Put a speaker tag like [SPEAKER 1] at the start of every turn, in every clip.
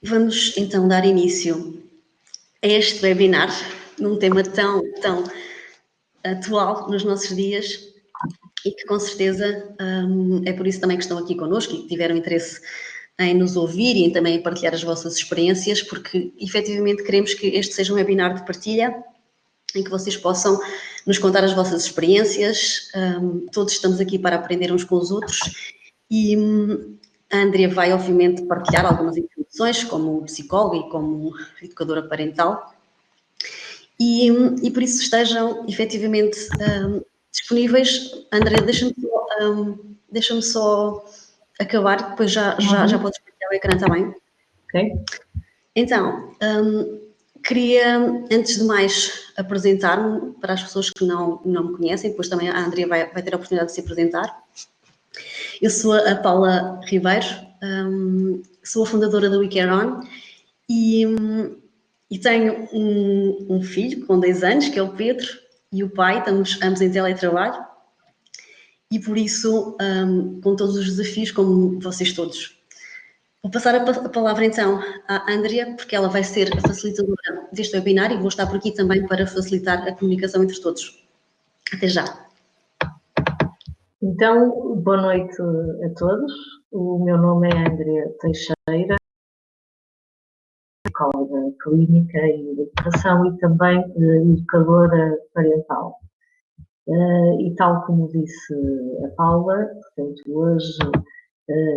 [SPEAKER 1] Vamos então dar início a este webinar, num tema tão atual nos nossos dias e que com certeza é por isso também que estão aqui connosco e que tiveram interesse em nos ouvir e em também partilhar as vossas experiências, porque efetivamente queremos que este seja um webinar de partilha em que vocês possam nos contar as vossas experiências. Todos estamos aqui para aprender uns com os outros e a Andrea vai obviamente partilhar algumas informações como psicóloga e como educadora parental e por isso estejam efetivamente disponíveis. Andrea, deixa-me só acabar, depois já podes partilhar o ecrã, está bem?
[SPEAKER 2] Ok.
[SPEAKER 1] Então, queria, antes de mais, apresentar-me para as pessoas que não me conhecem, depois também a Andrea vai ter a oportunidade de se apresentar. Eu sou a Paula Ribeiro, sou a fundadora da We Care On e tenho um filho com 10 anos, que é o Pedro, e o pai, estamos ambos em teletrabalho, e por isso, com todos os desafios, como vocês todos. Vou passar a palavra então à Andrea, porque ela vai ser a facilitadora deste webinar e vou estar por aqui também para facilitar a comunicação entre todos. Até já.
[SPEAKER 2] Então, boa noite a todos. O meu nome é Andrea Teixeira, psicóloga clínica e de educação e também educadora parental. E tal como disse a Paula, portanto, hoje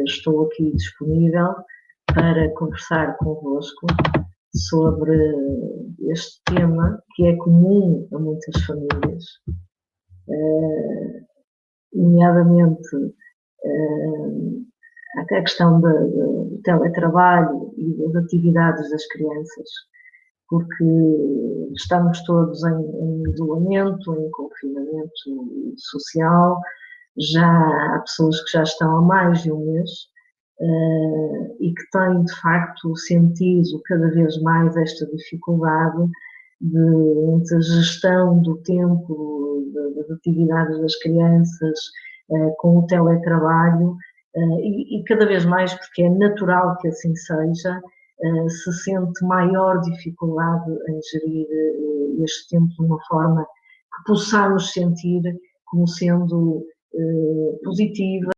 [SPEAKER 2] estou aqui disponível para conversar convosco sobre este tema que é comum a muitas famílias, nomeadamente a questão do teletrabalho e das atividades das crianças, porque estamos todos em isolamento, em confinamento social, já há pessoas que já estão há mais de um mês e que têm, de facto, sentido cada vez mais esta dificuldade de gestão do tempo, das atividades das crianças, com o teletrabalho, e cada vez mais, porque é natural que assim seja, se sente maior dificuldade em gerir este tempo de uma forma que possamos sentir como sendo positiva.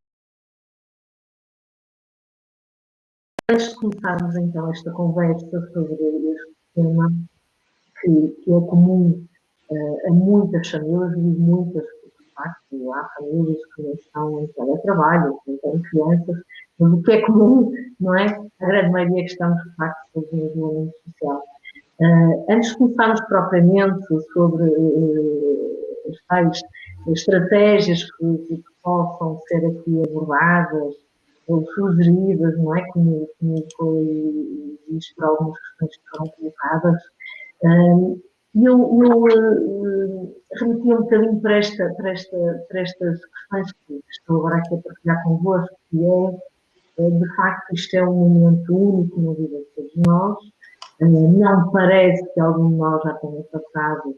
[SPEAKER 2] Antes de começarmos então esta conversa sobre este tema, que é comum a muitas famílias e muitas, de facto, há famílias que não estão em teletrabalho, que não têm crianças, mas o que é comum, não é? A grande maioria que estamos, de facto, todos em isolamento social. Antes de começarmos propriamente sobre as tais estratégias que possam ser aqui abordadas ou sugeridas, não é? Como foi visto por algumas questões que foram colocadas, eu remeti um bocadinho para estas questões que estou agora aqui a partilhar convosco, que de facto, isto é um momento único na vida de todos nós. Não parece que algum de nós já tenha passado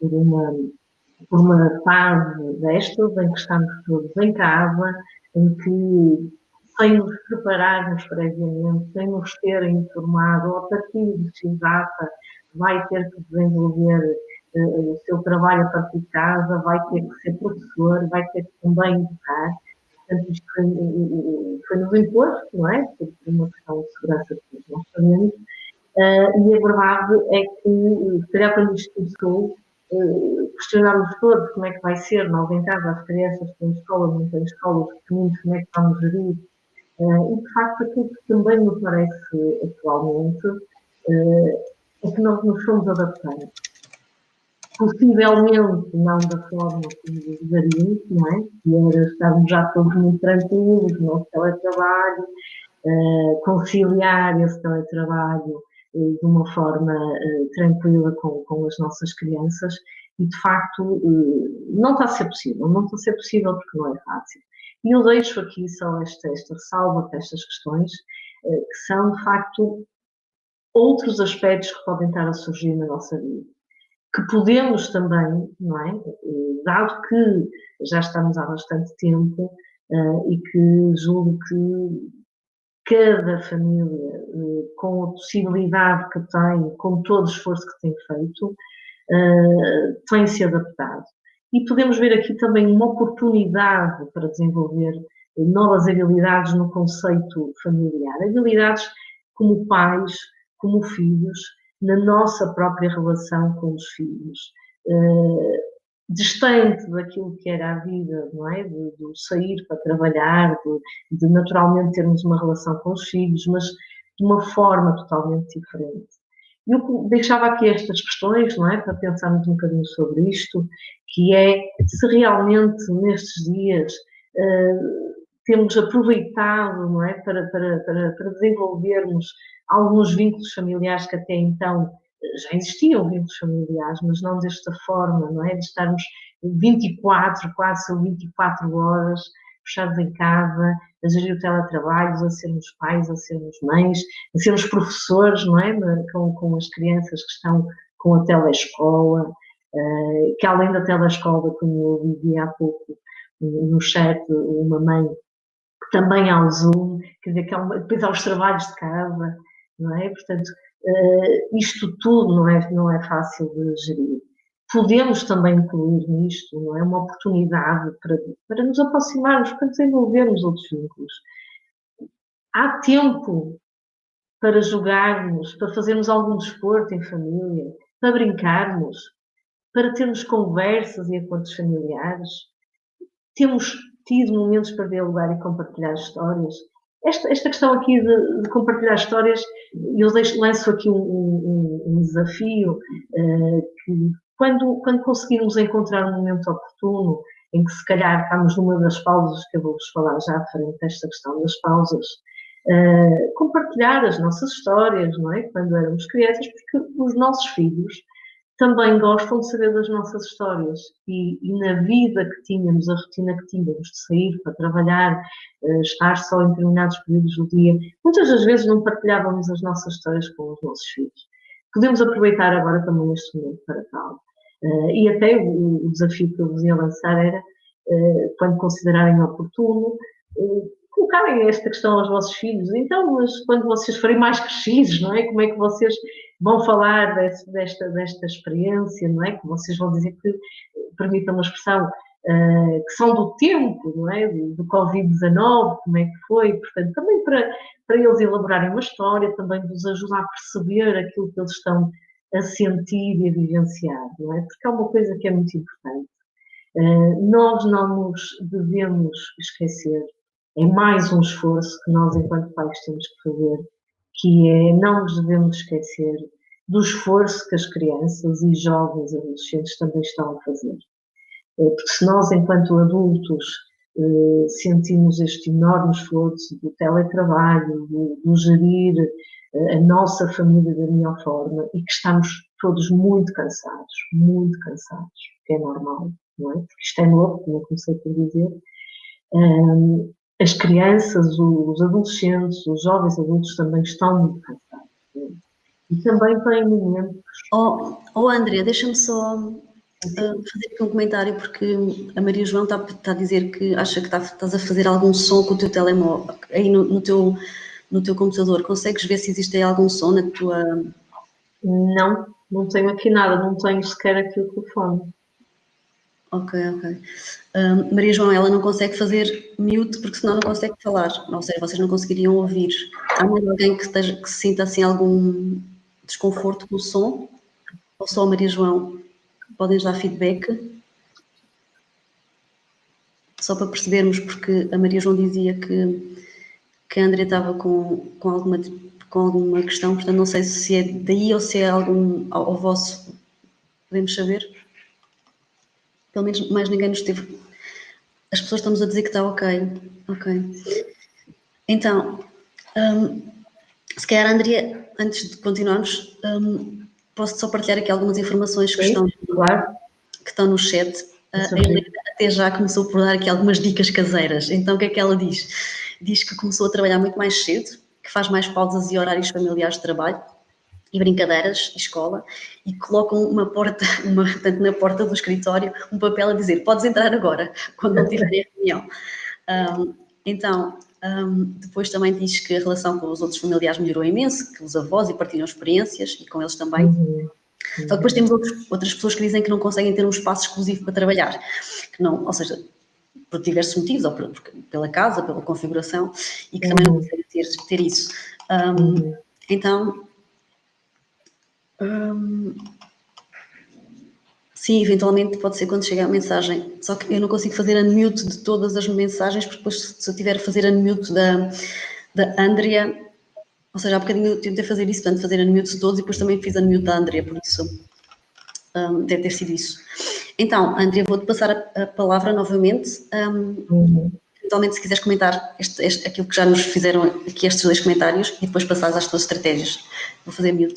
[SPEAKER 2] por uma fase destas, em que estamos todos em casa, em que, sem nos prepararmos previamente, sem nos terem informado, ou a partir de X data, vai ter que desenvolver o seu trabalho a partir de casa, vai ter que ser professor, vai ter que também educar. Portanto, isto foi-nos imposto, não é? Por uma questão de segurança que todos nós sabemos. E a verdade é que, se calhar, quando isto começou, questionámos todos como é que vai ser, nós em casa, as crianças têm escola, não têm escola, os pequeninos, como é que vamos gerir. E, de facto, aquilo que também me parece atualmente é que nós nos fomos adaptando. Possivelmente não da forma como desejaríamos, não é? Que era estarmos já todos muito tranquilos, no nosso teletrabalho, conciliar esse teletrabalho de uma forma tranquila com as nossas crianças e, de facto, não está a ser possível. Não está a ser possível porque não é fácil. E eu deixo aqui só esta ressalva para estas questões, que são, de facto, outros aspectos que podem estar a surgir na nossa vida. Que podemos também, não é? Dado que já estamos há bastante tempo e que julgo que cada família, com a possibilidade que tem, com todo o esforço que tem feito, tem-se adaptado. E podemos ver aqui também uma oportunidade para desenvolver novas habilidades no conceito familiar. Habilidades como pais, como filhos, na nossa própria relação com os filhos. Distante daquilo que era a vida, não é? De sair para trabalhar, de naturalmente termos uma relação com os filhos, mas de uma forma totalmente diferente. Eu deixava aqui estas questões, não é? Para pensarmos um bocadinho sobre isto, que é se realmente nestes dias temos aproveitado, não é? Para desenvolvermos alguns vínculos familiares que até então já existiam vínculos familiares, mas não desta forma, não é? De estarmos 24, quase 24 horas fechados em casa, a gerir o teletrabalho, a sermos pais, a sermos mães, a sermos professores, não é? Com as crianças que estão com a telescola, que além da telescola, como eu dizia há pouco no chat, uma mãe que também há o Zoom, quer dizer, depois há os trabalhos de casa, não é? Portanto, isto tudo não é fácil de gerir. Podemos também incluir nisto, não é? Uma oportunidade para nos aproximarmos, para desenvolvermos outros vínculos. Há tempo para jogarmos, para fazermos algum desporto em família, para brincarmos, para termos conversas e acordos familiares. Temos tido momentos para dialogar e compartilhar histórias. Esta questão aqui de compartilhar histórias, eu lanço aqui um desafio, que quando conseguirmos encontrar um momento oportuno, em que se calhar estamos numa das pausas, que eu vou-vos falar já à frente desta questão das pausas, compartilhar as nossas histórias, não é? Quando éramos crianças, porque os nossos filhos também gostam de saber das nossas histórias e na vida que tínhamos, a rotina que tínhamos de sair para trabalhar, estar só em determinados períodos do dia, muitas das vezes não partilhávamos as nossas histórias com os nossos filhos. Podemos aproveitar agora também este momento para tal. E até o desafio que eu vos ia lançar era, quando considerarem oportuno, colocarem esta questão aos vossos filhos. Então, mas quando vocês forem mais crescidos, não é? Como é que vocês vão falar desta experiência, não é? Que vocês vão dizer que, permitam uma expressão, que são do tempo, não é? Do Covid-19, como é que foi? Portanto, também para eles elaborarem uma história, também vos ajuda a perceber aquilo que eles estão a sentir e a vivenciar, não é? Porque é uma coisa que é muito importante. Nós não nos devemos esquecer, é mais um esforço que nós, enquanto pais, temos que fazer, que é não nos devemos esquecer do esforço que as crianças e jovens adolescentes também estão a fazer. Porque se nós, enquanto adultos, sentimos este enorme esforço do teletrabalho, do gerir a nossa família da melhor forma e que estamos todos muito cansados, que é normal, não é? Porque isto é novo, como eu comecei por dizer. As crianças, os adolescentes, os jovens adultos também estão muito cansados. Não é? E também têm momentos...
[SPEAKER 1] André, deixa-me só fazer aqui um comentário, porque a Maria João está a dizer que acha que estás a fazer algum som com o teu telemóvel, aí no teu computador. Consegues ver se existe aí algum som na tua...
[SPEAKER 2] Não tenho aqui nada, não tenho sequer aqui o telefone.
[SPEAKER 1] Ok. Maria João, ela não consegue fazer mute porque senão não consegue falar, ou seja, vocês não conseguiriam ouvir. Há mais alguém que se sinta assim algum desconforto com o som? Ou só a Maria João? Podem dar feedback? Só para percebermos, porque a Maria João dizia que a Andrea estava com alguma questão, portanto não sei se é daí ou se é algum ao vosso. Podemos saber? Pelo menos mais ninguém nos teve. As pessoas estão-nos a dizer que está ok. Então, se calhar, Andrea, antes de continuarmos, posso só partilhar aqui algumas informações que estão no chat. A Helena até já começou por dar aqui algumas dicas caseiras. Então, o que é que ela diz? Diz que começou a trabalhar muito mais cedo, que faz mais pausas e horários familiares de trabalho e brincadeiras, escola, e colocam portanto, na porta do escritório, um papel a dizer: podes entrar agora, quando não tiverem reunião. Então, Depois também diz que a relação com os outros familiares melhorou imenso, que os avós e partilham experiências e com eles também. Só que depois temos outras pessoas que dizem que não conseguem ter um espaço exclusivo para trabalhar, que não, ou seja, por diversos motivos, ou pela casa, pela configuração, e que também não conseguem ter isso. Então, sim, eventualmente pode ser quando chega a mensagem, só que eu não consigo fazer unmute de todas as mensagens, porque depois se eu tiver a fazer unmute da Andrea, ou seja, há bocadinho eu tentei fazer isso, portanto fazer unmute de todos e depois também fiz unmute da Andrea, por isso deve ter sido isso. Então, Andrea, vou-te passar a palavra novamente. Eventualmente, se quiseres comentar aquilo que já nos fizeram aqui, estes 2 comentários, e depois passares às tuas estratégias. Vou fazer mute.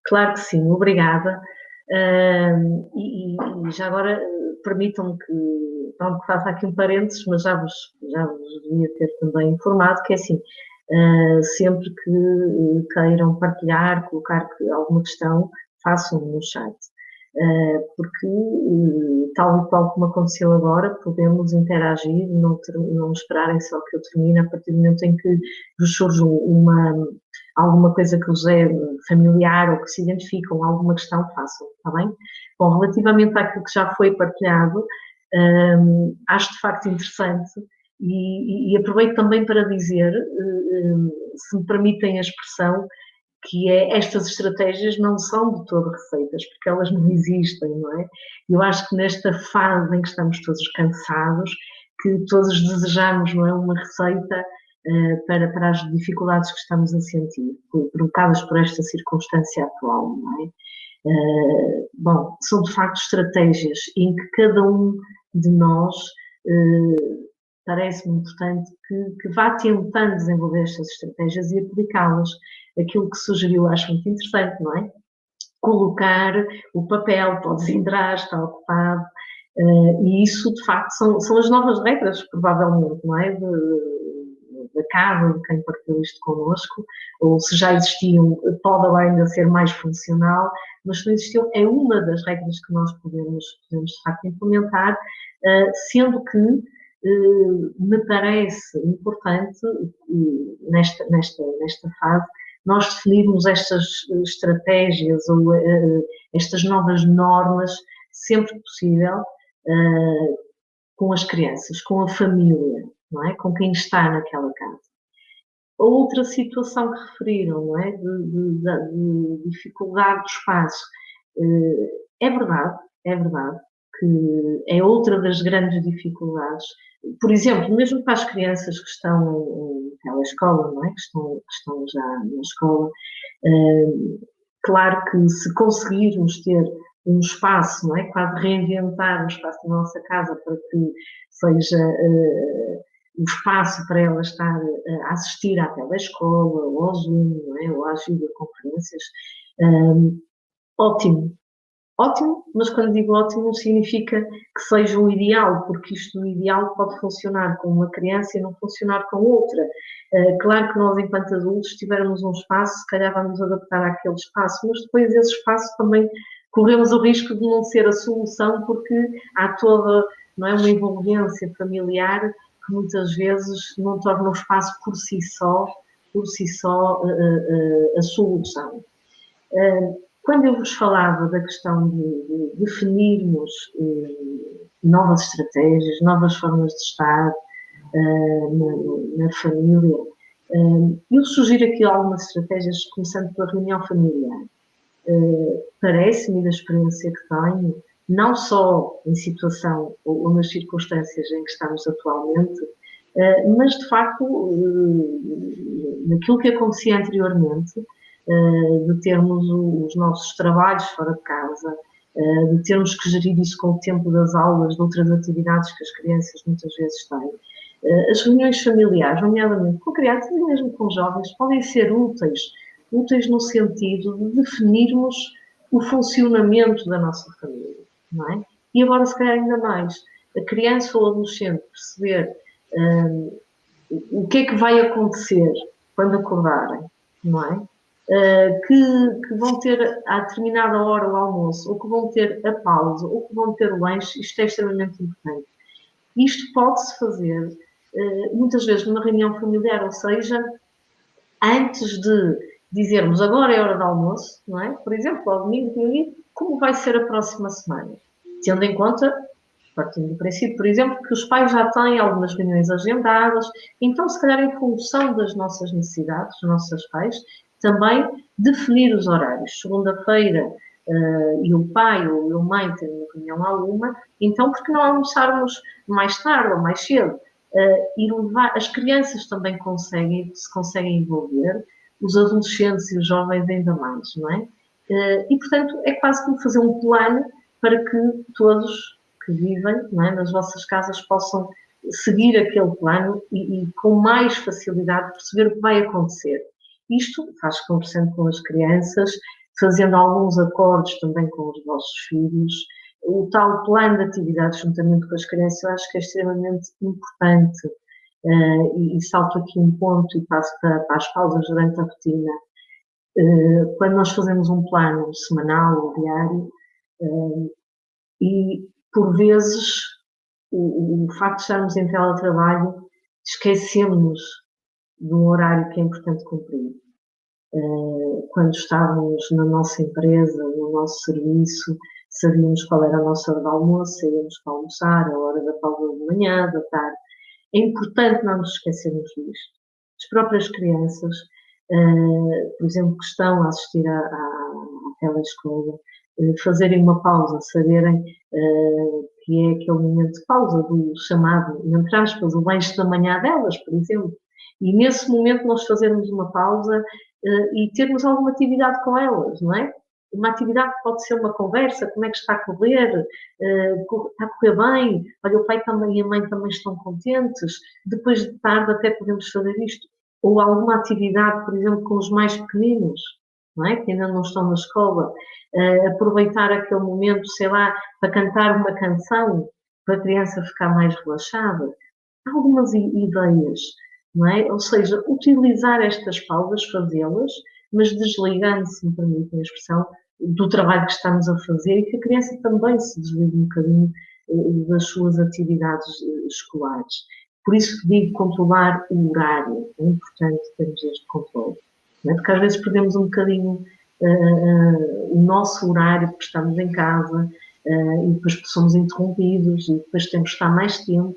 [SPEAKER 2] Claro que sim, obrigada. E já agora permitam-me que faça aqui um parênteses, mas já vos devia ter também informado que é assim, sempre que queiram partilhar, colocar alguma questão, façam-no no chat. Porque, tal e qual como aconteceu agora, podemos interagir, não esperarem só que eu termine, a partir do momento em que vos surge alguma coisa que vos é familiar ou que se identificam, alguma questão, façam, está bem? Bom, relativamente àquilo que já foi partilhado, acho de facto interessante e aproveito também para dizer, se me permitem a expressão, que estas estratégias não são de todo receitas, porque elas não existem, não é? Eu acho que nesta fase em que estamos todos cansados, que todos desejamos, não é, uma receita para as dificuldades que estamos a sentir, provocadas por esta circunstância atual, não é? Bom, são de facto estratégias em que cada um de nós parece-me importante que vá tentando desenvolver estas estratégias e aplicá-las. Aquilo que sugeriu acho muito interessante, não é? Colocar o papel, podes entrar, está ocupado, e isso de facto são as novas regras, provavelmente, não é? Da casa, de quem partilhou isto connosco, ou se já existiam, pode ainda ser mais funcional, mas se não existiam, é uma das regras que nós podemos de facto implementar, sendo que me parece importante, nesta fase, nós definirmos estas estratégias ou estas novas normas sempre que possível com as crianças, com a família, não é? Com quem está naquela casa. Outra situação que referiram, não é? De dificuldade do espaço. É verdade que é outra das grandes dificuldades. Por exemplo, mesmo para as crianças que estão em telescola, não é? Que estão já na escola, claro que se conseguirmos ter um espaço, não é? Quase reinventar o espaço da nossa casa para que seja o espaço para ela estar a assistir à telescola, ou ao Zoom, não é? Ou às videoconferências, ótimo. Ótimo, mas quando digo ótimo não significa que seja o ideal, porque isto o ideal pode funcionar com uma criança e não funcionar com outra. Claro que nós, enquanto adultos, se tivermos um espaço, se calhar vamos adaptar àquele espaço, mas depois esse espaço também corremos o risco de não ser a solução, porque há toda, não é, uma envolvência familiar que muitas vezes não torna o espaço por si só a solução. Quando eu vos falava da questão de definirmos novas estratégias, novas formas de estar na família, eu sugiro aqui algumas estratégias, começando pela reunião familiar. Parece-me, da experiência que tenho, não só em situação ou nas circunstâncias em que estamos atualmente, mas de facto naquilo que acontecia anteriormente, de termos os nossos trabalhos fora de casa, de termos que gerir isso com o tempo das aulas, de outras atividades que as crianças muitas vezes têm. As reuniões familiares, nomeadamente com crianças e mesmo com jovens, podem ser úteis no sentido de definirmos o funcionamento da nossa família, não é? E agora, se calhar ainda mais, a criança ou o adolescente perceber o que é que vai acontecer quando acordarem, não é? Que vão ter a determinada hora o almoço, ou que vão ter a pausa, ou que vão ter o lanche, isto é extremamente importante. Isto pode-se fazer muitas vezes numa reunião familiar, ou seja, antes de dizermos agora é hora de almoço, não é? Por exemplo, ao domingo, como vai ser a próxima semana? Tendo em conta, partindo do princípio, por exemplo, que os pais já têm algumas reuniões agendadas, então, se calhar, em função das nossas necessidades, dos nossos pais, também definir os horários. Segunda-feira, e o pai ou a mãe têm uma reunião alguma, então, por que não almoçarmos mais tarde ou mais cedo? E levar, as crianças também se conseguem envolver, os adolescentes e os jovens ainda mais, não é? E, portanto, é quase como fazer um plano para que todos que vivem, não é, nas vossas casas possam seguir aquele plano e com mais facilidade perceber o que vai acontecer. Isto faz conversando com as crianças, fazendo alguns acordos também com os vossos filhos. O tal plano de atividades juntamente com as crianças, eu acho que é extremamente importante. E salto aqui um ponto e passo para as pausas durante a rotina. Quando nós fazemos um plano semanal ou diário, e por vezes o facto de estarmos em teletrabalho, esquecemos de um horário que é importante cumprir. Quando estávamos na nossa empresa, no nosso serviço, sabíamos qual era a nossa hora de almoço, sabíamos para almoçar, a hora da pausa de manhã, da tarde. É importante não nos esquecermos disto. As próprias crianças, por exemplo, que estão a assistir à telescola, fazerem uma pausa, saberem que é aquele momento de pausa do chamado, entre aspas, o lanche da manhã delas, por exemplo. E nesse momento nós fazermos uma pausa e termos alguma atividade com elas, não é? Uma atividade que pode ser uma conversa, como é que está a correr, está a correr bem, olha, o pai também e a mãe também estão contentes, depois de tarde até podemos fazer isto. Ou alguma atividade, por exemplo, com os mais pequeninos, não é? Que ainda não estão na escola, aproveitar aquele momento, sei lá, para cantar uma canção, para a criança ficar mais relaxada. Há algumas ideias, não é? Ou seja, utilizar estas pausas, fazê-las, mas desligando, se me permitem a expressão, do trabalho que estamos a fazer e que a criança também se desligue um bocadinho das suas atividades escolares. Por isso que digo controlar o horário. É importante termos este controle. Não é? Porque às vezes perdemos um bocadinho o nosso horário, porque estamos em casa e depois somos interrompidos e depois temos que estar mais tempo.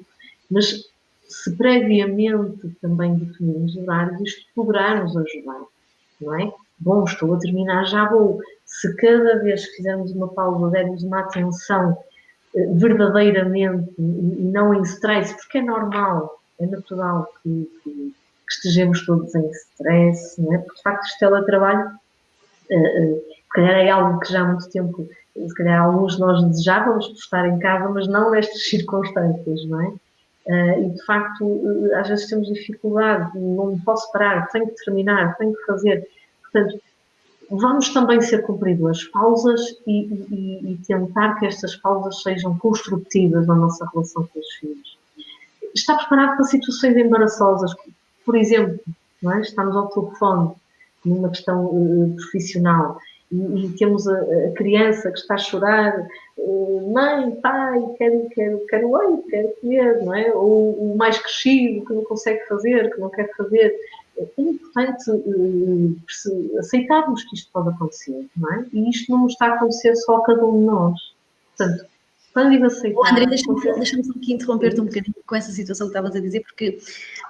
[SPEAKER 2] Mas se previamente também definirmos horários, isto poderá nos ajudar, não é? Bom, estou a terminar, já vou. Se cada vez que fizermos uma pausa dermos uma atenção verdadeiramente e não em stress, porque é normal, é natural que estejamos todos em stress, não é? Porque de facto este teletrabalho, se calhar é algo que já há muito tempo, se calhar alguns de nós desejávamos por estar em casa, mas não nestas circunstâncias, não é? E de facto, às vezes temos dificuldade, não posso parar, tenho que terminar, tenho que fazer. Portanto, vamos também ser cumprido as pausas e tentar que estas pausas sejam construtivas na nossa relação com os filhos. Está preparado para situações embaraçosas, por exemplo, não é? Estamos ao telefone numa questão profissional e temos a criança que está a chorar, mãe, pai, quero leite, quero comer, não é? Ou o mais crescido que não consegue fazer, que não quer fazer. É importante aceitarmos que isto pode acontecer, não é? E isto não está a acontecer só a cada um de nós. Portanto, quando digo aceitar...
[SPEAKER 1] André, deixa-me só aqui interromper-te um bocadinho com essa situação que estavas a dizer, porque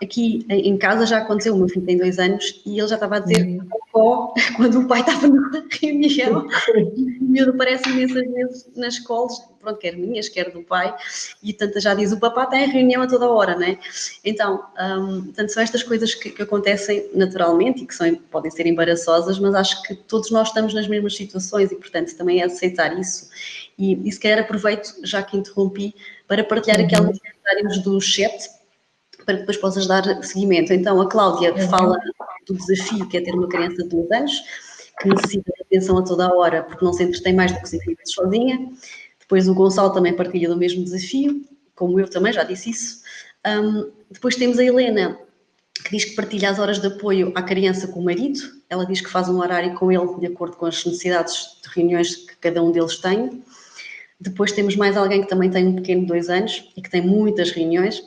[SPEAKER 1] aqui em casa já aconteceu, o meu filho tem 2 anos e ele já estava a dizer cocó quando o pai estava numa reunião e o miúdo aparece imensas vezes nas escolas, pronto, quer minhas, quer do pai, e tanto já diz, o papá está em reunião a toda hora, não é? Então, portanto, são estas coisas que acontecem naturalmente e que podem ser embaraçosas, mas acho que todos nós estamos nas mesmas situações e, portanto, também é aceitar isso. E se calhar aproveito, já que interrompi, para partilhar aqui alguns comentários do chat, para que depois possas dar seguimento. Então, a Cláudia fala do desafio que é ter uma criança de 2 anos, que necessita de atenção a toda a hora, porque não se entretém mais do que 5 minutos sozinha. Depois o Gonçalo também partilha do mesmo desafio, como eu também já disse isso. Depois temos a Helena, que diz que partilha as horas de apoio à criança com o marido. Ela diz que faz um horário com ele de acordo com as necessidades de reuniões que cada um deles tem. Depois temos mais alguém que também tem um pequeno de 2 anos e que tem muitas reuniões.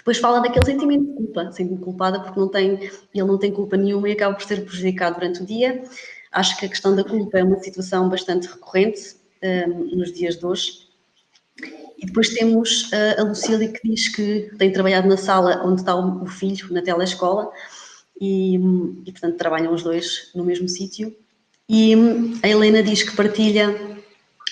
[SPEAKER 1] Depois fala daquele sentimento de culpa, sendo-me culpada porque ele não tem culpa nenhuma e acaba por ser prejudicado durante o dia. Acho que a questão da culpa é uma situação bastante recorrente nos dias de hoje. E depois temos a Lucília que diz que tem trabalhado na sala onde está o filho, na telescola, e portanto trabalham os dois no mesmo sítio. E a Helena diz que partilha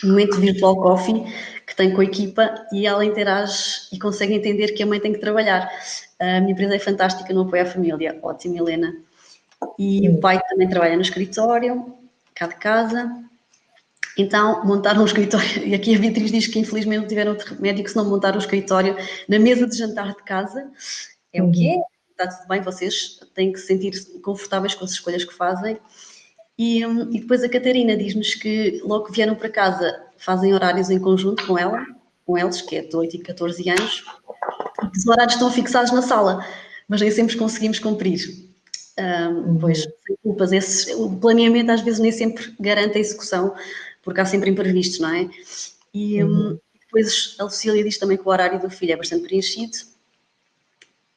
[SPEAKER 1] um momento virtual coffee que tem com a equipa e ela interage e consegue entender que a mãe tem que trabalhar. A minha empresa é fantástica no apoio à família. Ótimo, Helena. E o pai também trabalha no escritório, cá de casa. Então, montaram um escritório, e aqui a Beatriz diz que infelizmente não tiveram outro remédio que se não montar um escritório na mesa de jantar de casa. É o que é, está tudo bem, vocês têm que se sentir confortáveis com as escolhas que fazem. E depois a Catarina diz-nos que logo que vieram para casa fazem horários em conjunto com eles, que é de 8 e 14 anos, e que os horários estão fixados na sala, mas nem sempre conseguimos cumprir. Pois, sem culpas, o planeamento às vezes nem sempre garante a execução, porque há sempre imprevistos, não é? E depois a Lucília diz também que o horário do filho é bastante preenchido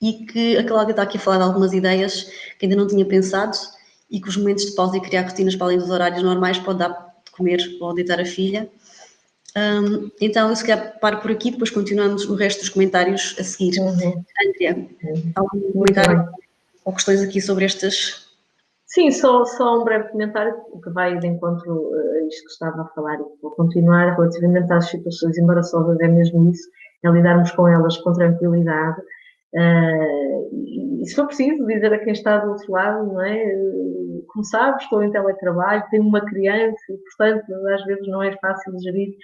[SPEAKER 1] e que a Cláudia está aqui a falar de algumas ideias que ainda não tinha pensado e que os momentos de pausa e criar rotinas para além dos horários normais pode dar de comer ou deitar a filha. Então, eu se calhar paro por aqui, depois continuamos no resto dos comentários a seguir. Andrea, algum comentário ou questões aqui sobre estas?
[SPEAKER 2] Sim, só um breve comentário que vai de encontro a isto que estava a falar e que vou continuar relativamente às situações embaraçosas, é mesmo isso, é lidarmos com elas com tranquilidade. E se for preciso dizer a quem está do outro lado, não é? Como sabes, estou em teletrabalho, tenho uma criança e, portanto, às vezes não é fácil gerir.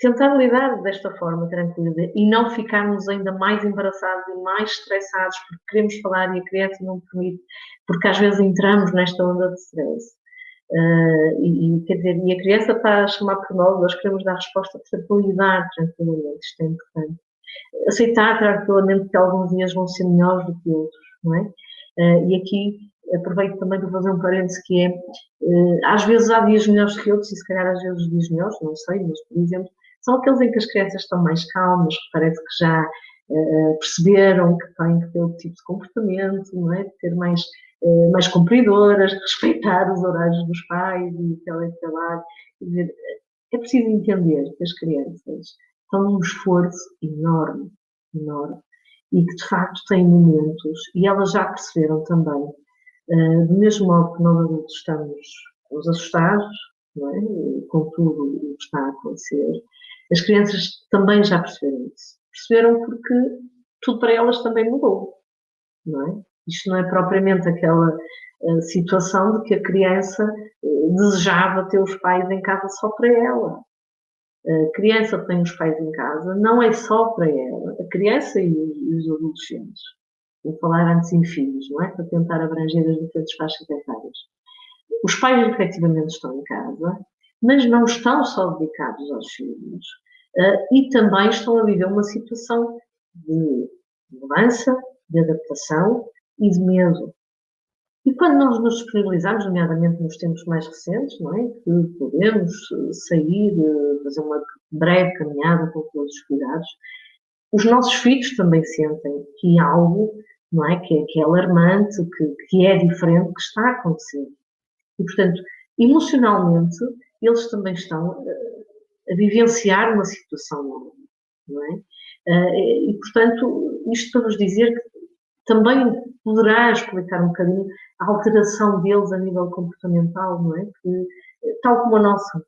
[SPEAKER 2] Tentar lidar desta forma tranquila e não ficarmos ainda mais embaraçados e mais estressados porque queremos falar e a criança não permite, porque às vezes entramos nesta onda de stress. Quer dizer, e a criança está a chamar por nós queremos dar resposta, portanto, lidar tranquilamente, isto é importante. Aceitar tranquilamente que alguns dias vão ser melhores do que outros, não é? E aqui aproveito também para fazer um parênteses que é, às vezes há dias melhores que outros e se calhar às vezes dias melhores, não sei, mas por exemplo, são aqueles em que as crianças estão mais calmas, que parece que já perceberam que têm que ter outro tipo de comportamento, não é? De ter mais cumpridoras, de respeitar os horários dos pais e o teletrabalho. Quer dizer, é preciso entender que as crianças estão num esforço enorme, enorme, e que de facto têm momentos, e elas já perceberam também, do mesmo modo que nós adultos estamos assustados, não é? Com tudo o que está a acontecer, as crianças também já perceberam isso. Perceberam porque tudo para elas também mudou, não é? Isto não é propriamente aquela situação de que a criança desejava ter os pais em casa só para ela. A criança que tem os pais em casa não é só para ela. A criança e os adolescentes. Vou falar antes em filhos, não é? Para tentar abranger as diferentes faixas etárias. Os pais efetivamente estão em casa, mas não estão só dedicados aos filhos e também estão a viver uma situação de mudança, de adaptação e de medo. E quando nós nos disponibilizamos, nomeadamente nos tempos mais recentes, não é? Que podemos sair, fazer uma breve caminhada com todos os cuidados, os nossos filhos também sentem que há algo, não é? Que é alarmante, que é diferente, que está a acontecer. E, portanto, emocionalmente, eles também estão a vivenciar uma situação nova, não é? E, portanto, isto para vos dizer que também poderá explicar um bocadinho a alteração deles a nível comportamental, não é? Que, tal como a nossa.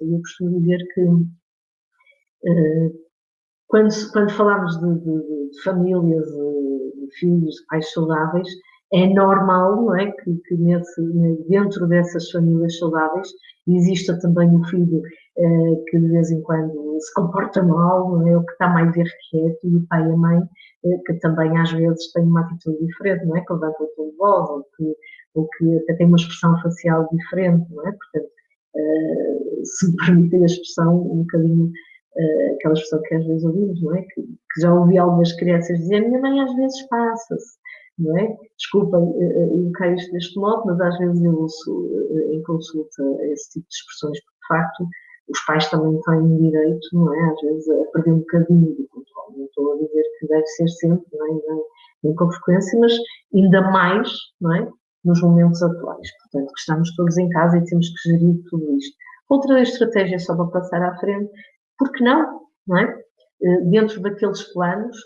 [SPEAKER 2] E eu costumo dizer que quando falamos de famílias, de filhos, de pais saudáveis, é normal, não é? Que dentro dessas famílias saudáveis exista também um filho que de vez em quando se comporta mal, não é? O que está mais irrequieto, e o pai e a mãe que também às vezes têm uma atitude diferente, não é? Que levanta o tom de voz, ou que até tem uma expressão facial diferente, não é? Portanto, se me permitem a expressão, um bocadinho aquela expressão que às vezes ouvimos, não é? Que já ouvi algumas crianças dizer, minha mãe às vezes passa-se, não é? Desculpem invocar isto deste modo, mas às vezes eu ouço em consulta esse tipo de expressões, porque de facto os pais também têm direito, não é? Às vezes a perder um bocadinho do controle. Não estou a dizer que deve ser sempre, não é? Nem com frequência, mas ainda mais, não é? Nos momentos atuais. Portanto, que estamos todos em casa e temos que gerir tudo isto. Outra estratégia, só para passar à frente, porque não é? Dentro daqueles planos,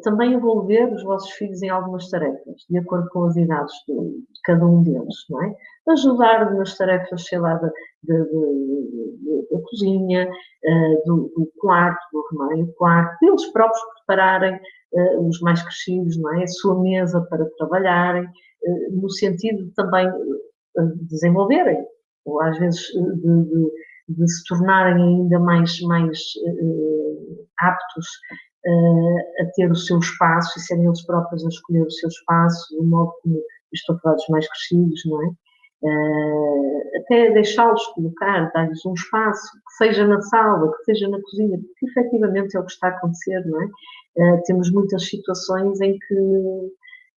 [SPEAKER 2] também envolver os vossos filhos em algumas tarefas, de acordo com as idades de cada um deles, não é? Ajudar nas tarefas, sei lá, da cozinha, do quarto, do armário do quarto, eles próprios prepararem, os mais crescidos, não é? A sua mesa para trabalharem, no sentido de também desenvolverem, ou às vezes de se tornarem ainda mais aptos a ter o seu espaço e serem eles próprios a escolher o seu espaço, de modo como estou a falar dos mais crescidos, não é? Até deixá-los colocar, dar-lhes um espaço, que seja na sala, que seja na cozinha, porque efetivamente é o que está a acontecer, não é? Temos muitas situações em que,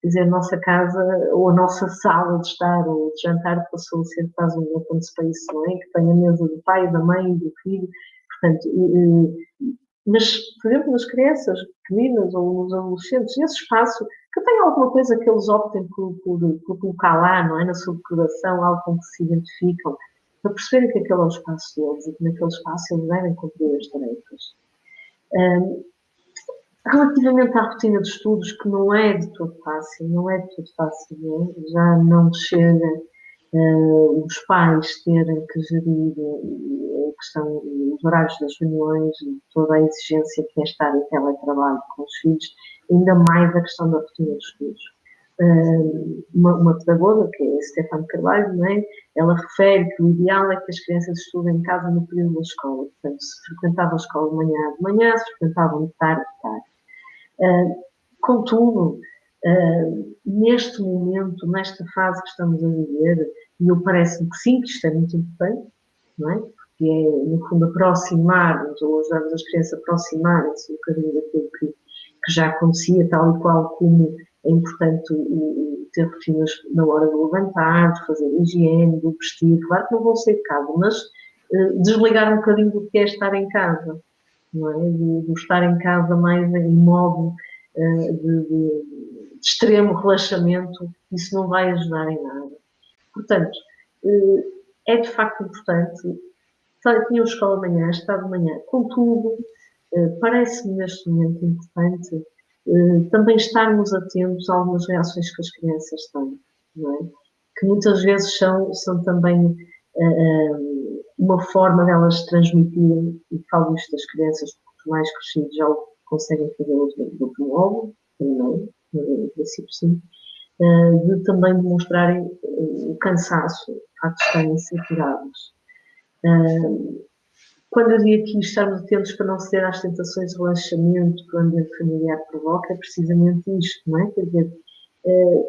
[SPEAKER 2] quer dizer, a nossa casa ou a nossa sala de estar ou de jantar passou a ser quase um open space, não é? Que tem a mesa do pai, da mãe, do filho, portanto, mas, por exemplo, nas crianças pequeninas ou nos adolescentes, esse espaço, que tem alguma coisa que eles optem por colocar lá, não é? Na sua decoração, algo com que se identificam, para perceberem que aquele é o espaço deles e que naquele espaço eles devem cumprir as tarefas. Relativamente à rotina de estudos, que não é de todo fácil, não é? Já não chega os pais terem que gerir a questão dos horários das reuniões e toda a exigência que é estar em teletrabalho com os filhos, ainda mais a questão da rotina de estudos. Uma pedagoga, que é a Stefano Carvalho, não é? Ela refere que o ideal é que as crianças estudem em casa no período da escola. Portanto, se frequentavam a escola de manhã, se frequentavam de tarde, de tarde. Contudo, neste momento, nesta fase que estamos a viver, e eu parece-me que sim, que isto é muito importante, não é? Porque é, no fundo, aproximar-nos, ou ajudarmos as crianças a aproximarem-se um bocadinho daquilo que já acontecia, tal e qual como é importante ter rotinas na hora de levantar, de fazer higiene, de vestir. Claro que não vão sair de casa, mas desligar um bocadinho do que é estar em casa, não é? De estar em casa mais em modo de extremo relaxamento, isso não vai ajudar em nada. Portanto, é de facto importante. Tinha escola de manhã, estava de manhã. Contudo, parece-me neste momento importante também estarmos atentos a algumas reações que as crianças têm, não é? Que muitas vezes são também uma forma delas transmitirem, e falo isto das crianças, porque os mais crescidos já o conseguem fazer do que novo, não, no princípio sim, de também demonstrarem o cansaço, o facto de estarem saturados. Quando eu digo aqui estarmos atentos para não ceder às tentações de relaxamento que o ambiente familiar provoca, é precisamente isto, não é? Quer dizer,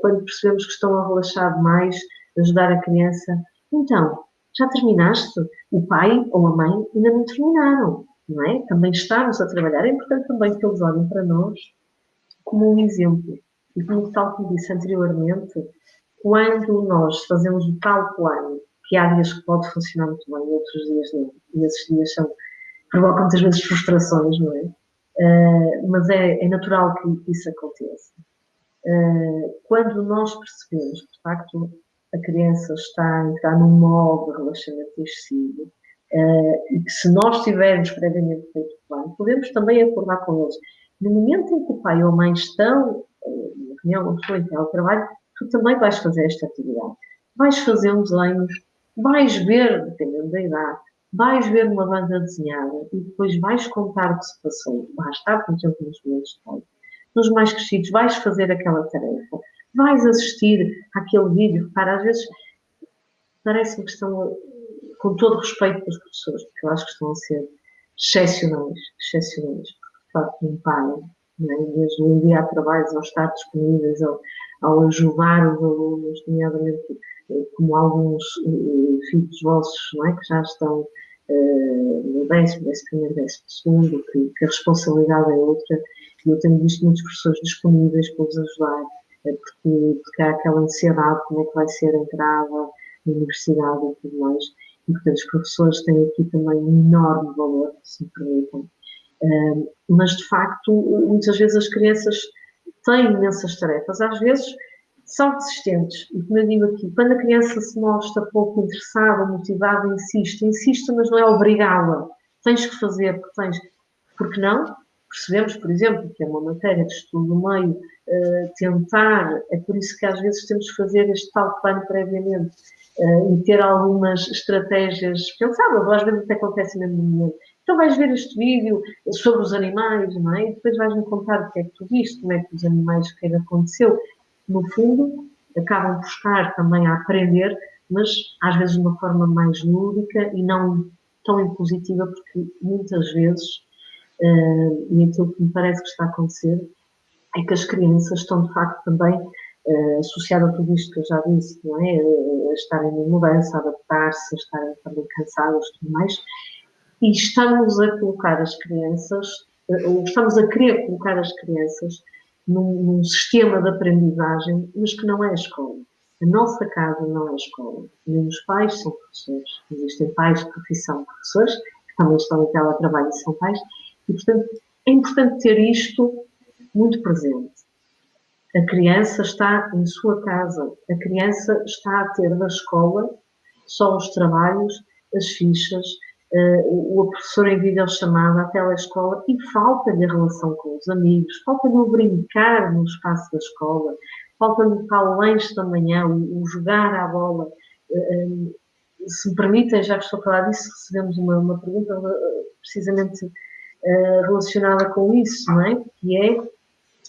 [SPEAKER 2] quando percebemos que estão a relaxar demais, ajudar a criança, então, já terminaste? O pai ou a mãe ainda não terminaram, não é? Também estamos a trabalhar, é importante também que eles olhem para nós como um exemplo. E como tal como disse anteriormente, quando nós fazemos o tal plano, que há dias que pode funcionar muito bem, outros dias não, e esses dias provocam muitas vezes frustrações, não é? Mas é natural que isso aconteça. Quando nós percebemos que, de facto, a criança está a entrar num modo de relaxamento excessivo, e que se nós tivermos previamente feito o plano, podemos também acordar com eles. No momento em que o pai ou a mãe estão na reunião, ou estão em teletrabalho, tu também vais fazer esta atividade. Vais fazer uns desenhos, vais ver, dependendo da idade, vais ver uma banda desenhada e depois vais contar o que se passou. Basta, por exemplo, nos meus pais. Nos mais crescidos, vais fazer aquela tarefa, vais assistir àquele vídeo. Para às vezes, parece-me que estão, com todo respeito pelos professores, porque eu acho que estão a ser excepcionais, porque de facto não param, não é? Desde o enviar trabalhos ao estar disponíveis, ao ajudar os alunos, nomeadamente como alguns filhos vossos, não é? Que já estão no 10º, 11º, 12º, que a responsabilidade é outra, e eu tenho visto muitos professores disponíveis para os ajudar, porque há aquela ansiedade, como é que vai ser a entrada na universidade e tudo mais, e, portanto, os professores têm aqui também um enorme valor, se me permitem. Mas, de facto, muitas vezes as crianças têm imensas tarefas, às vezes são resistentes. E, como eu digo aqui, quando a criança se mostra pouco interessada, motivada, insiste, mas não é obrigá-la. Tens que fazer, porque tens. Porque não? Percebemos, por exemplo, que é uma matéria de estudo do meio, tentar, é por isso que às vezes temos que fazer este tal plano previamente e ter algumas estratégias pensadas, ou às vezes até acontece mesmo no momento. Então vais ver este vídeo sobre os animais, não é? E depois vais-me contar o que é que tu viste, como é que os animais, o que é que aconteceu. No fundo, acabam por estar também a aprender, mas às vezes de uma forma mais lúdica e não tão impositiva, porque muitas vezes, e aquilo que me parece que está a acontecer, é que as crianças estão de facto também associadas a tudo isto que eu já disse, não é? A estarem em mudança, a adaptar-se, a estarem também cansadas e tudo mais, e estamos a colocar as crianças, ou estamos a querer colocar as crianças num sistema de aprendizagem, mas que não é a escola. A nossa casa não é a escola. Nem os pais são professores. Existem pais de profissão professores, que também estão em teletrabalho e são pais, e, portanto, é importante ter isto muito presente. A criança está em sua casa, a criança está a ter da escola só os trabalhos, as fichas, o professor em videochamada, a telescola, e falta-lhe a relação com os amigos, falta-lhe o brincar no espaço da escola, falta-lhe o tal lanche da manhã, o jogar à bola. Se me permitem, já que estou a falar disso, recebemos uma pergunta precisamente relacionada com isso, não é? Que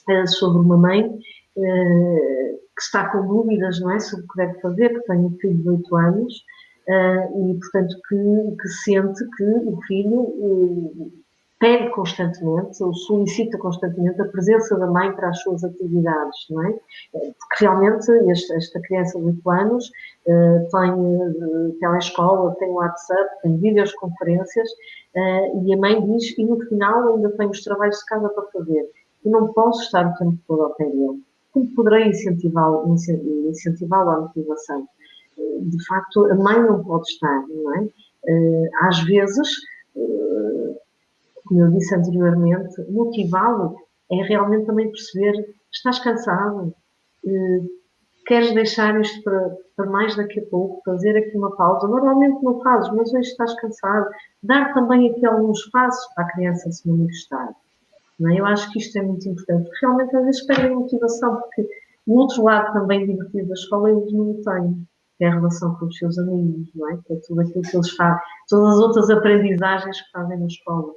[SPEAKER 2] é sobre uma mãe que está com dúvidas, não é? Sobre o que deve fazer, que tem um filho de 8 anos, e, portanto, que sente que o filho pede constantemente, ou solicita constantemente a presença da mãe para as suas atividades, não é? Porque realmente esta criança de 8 anos tem telescola, tem WhatsApp, tem videoconferências, e a mãe diz, e no final ainda tem os trabalhos de casa para fazer. Eu não posso estar o tempo todo ao pé dele. Como poderei incentivá-lo à motivação? De facto, a mãe não pode estar, não é? Às vezes, como eu disse anteriormente, motivá-lo é realmente também perceber, estás cansado, queres deixar isto para mais daqui a pouco, fazer aqui uma pausa, normalmente não fazes, mas hoje estás cansado, dar também aqui algum espaço para a criança se manifestar. Não é? Eu acho que isto é muito importante, porque realmente às vezes perdem motivação, porque o outro lado também divertido da escola eles não o têm, que é a relação com os seus amigos, não é? Que é tudo aquilo que eles fazem, todas as outras aprendizagens que fazem na escola.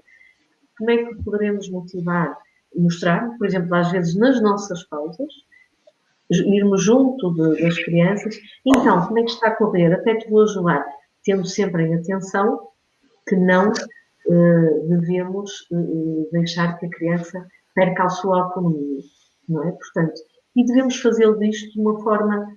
[SPEAKER 2] Como é que poderemos motivar? Mostrar, por exemplo, às vezes nas nossas pausas, irmos junto das crianças, então, como é que está a correr? Até te vou ajudar, tendo sempre em atenção que não devemos deixar que a criança perca a sua autonomia, não é? Portanto, e devemos fazê-lo disto de uma forma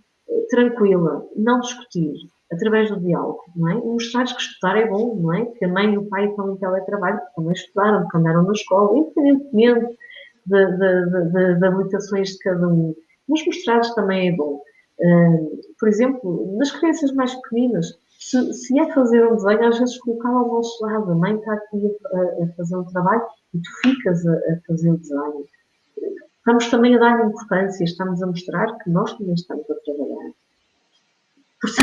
[SPEAKER 2] tranquila, não discutir, através do diálogo, não é? E mostrar-lhes que estudar é bom, não é? Que a mãe e o pai estão em teletrabalho, porque também estudaram, porque andaram na escola, independentemente das habilitações de cada um. Mas mostrar-lhes também é bom. Por exemplo, nas crianças mais pequeninas, se é fazer um desenho, às vezes colocá-lo ao nosso lado. A mãe está aqui a fazer um trabalho e tu ficas a fazer o desenho. Estamos também a dar importância, estamos a mostrar que nós também estamos a trabalhar.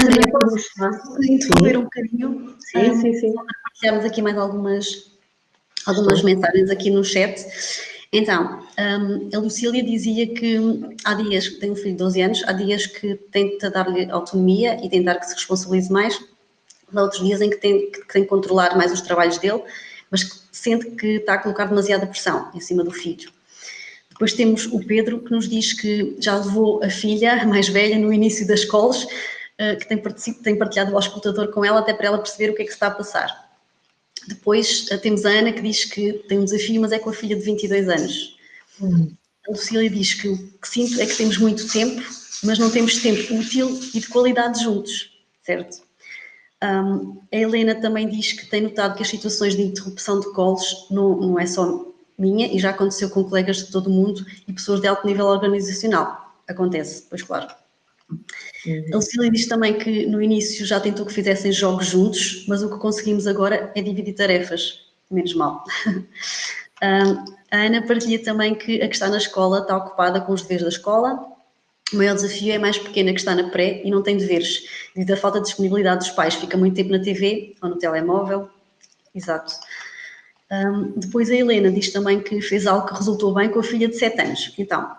[SPEAKER 1] Andréia, posso interromper um bocadinho?
[SPEAKER 2] Sim.
[SPEAKER 1] Partilhamos aqui mais algumas mensagens aqui no chat. Então, a Lucília dizia que há dias que tem um filho de 12 anos, há dias que tenta dar-lhe autonomia e tentar que se responsabilize mais, há outros dias em que tem que controlar mais os trabalhos dele, mas que sente que está a colocar demasiada pressão em cima do filho. Depois temos o Pedro, que nos diz que já levou a filha, a mais velha, no início das escolas, que tem partilhado o auscultador com ela, até para ela perceber o que é que se está a passar. Depois temos a Ana, que diz que tem um desafio, mas é com a filha de 22 anos. A Lucília diz que o que sinto é que temos muito tempo, mas não temos tempo útil e de qualidade juntos, certo? A Helena também diz que tem notado que as situações de interrupção de colos não é só minha, e já aconteceu com colegas de todo o mundo e pessoas de alto nível organizacional. Acontece, pois claro. A Lucília diz também que no início já tentou que fizessem jogos juntos, mas o que conseguimos agora é dividir tarefas. Menos mal. A Ana partilha também que a que está na escola está ocupada com os deveres da escola. O maior desafio é a mais pequena, que está na pré e não tem deveres, devido à falta de disponibilidade dos pais. Fica muito tempo na TV ou no telemóvel. Exato. Depois a Helena diz também que fez algo que resultou bem com a filha de 7 anos. Então,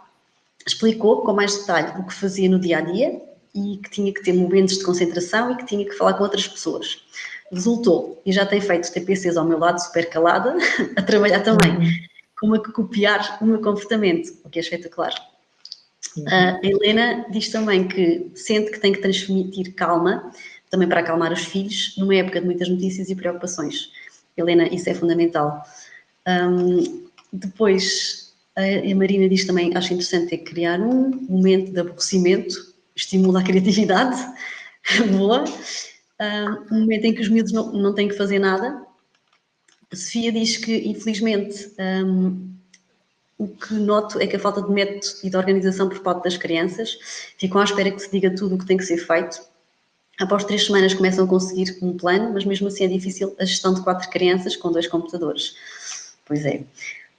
[SPEAKER 1] explicou com mais detalhe o que fazia no dia-a-dia e que tinha que ter momentos de concentração e que tinha que falar com outras pessoas. Resultou, e já tem feito TPCs ao meu lado, super calada, a trabalhar também, como a copiar o meu comportamento, o que é espetacular. A Helena diz também que sente que tem que transmitir calma, também para acalmar os filhos, numa época de muitas notícias e preocupações. Helena, isso é fundamental. Depois, a Marina diz também, acho interessante, é criar um momento de aborrecimento, estimula a criatividade, boa. Um momento em que os miúdos não têm que fazer nada. A Sofia diz que, infelizmente, o que noto é que a falta de método e de organização por parte das crianças, ficam à espera que se diga tudo o que tem que ser feito. Após 3 semanas começam a conseguir um plano, mas mesmo assim é difícil a gestão de 4 crianças com 2 computadores. Pois é.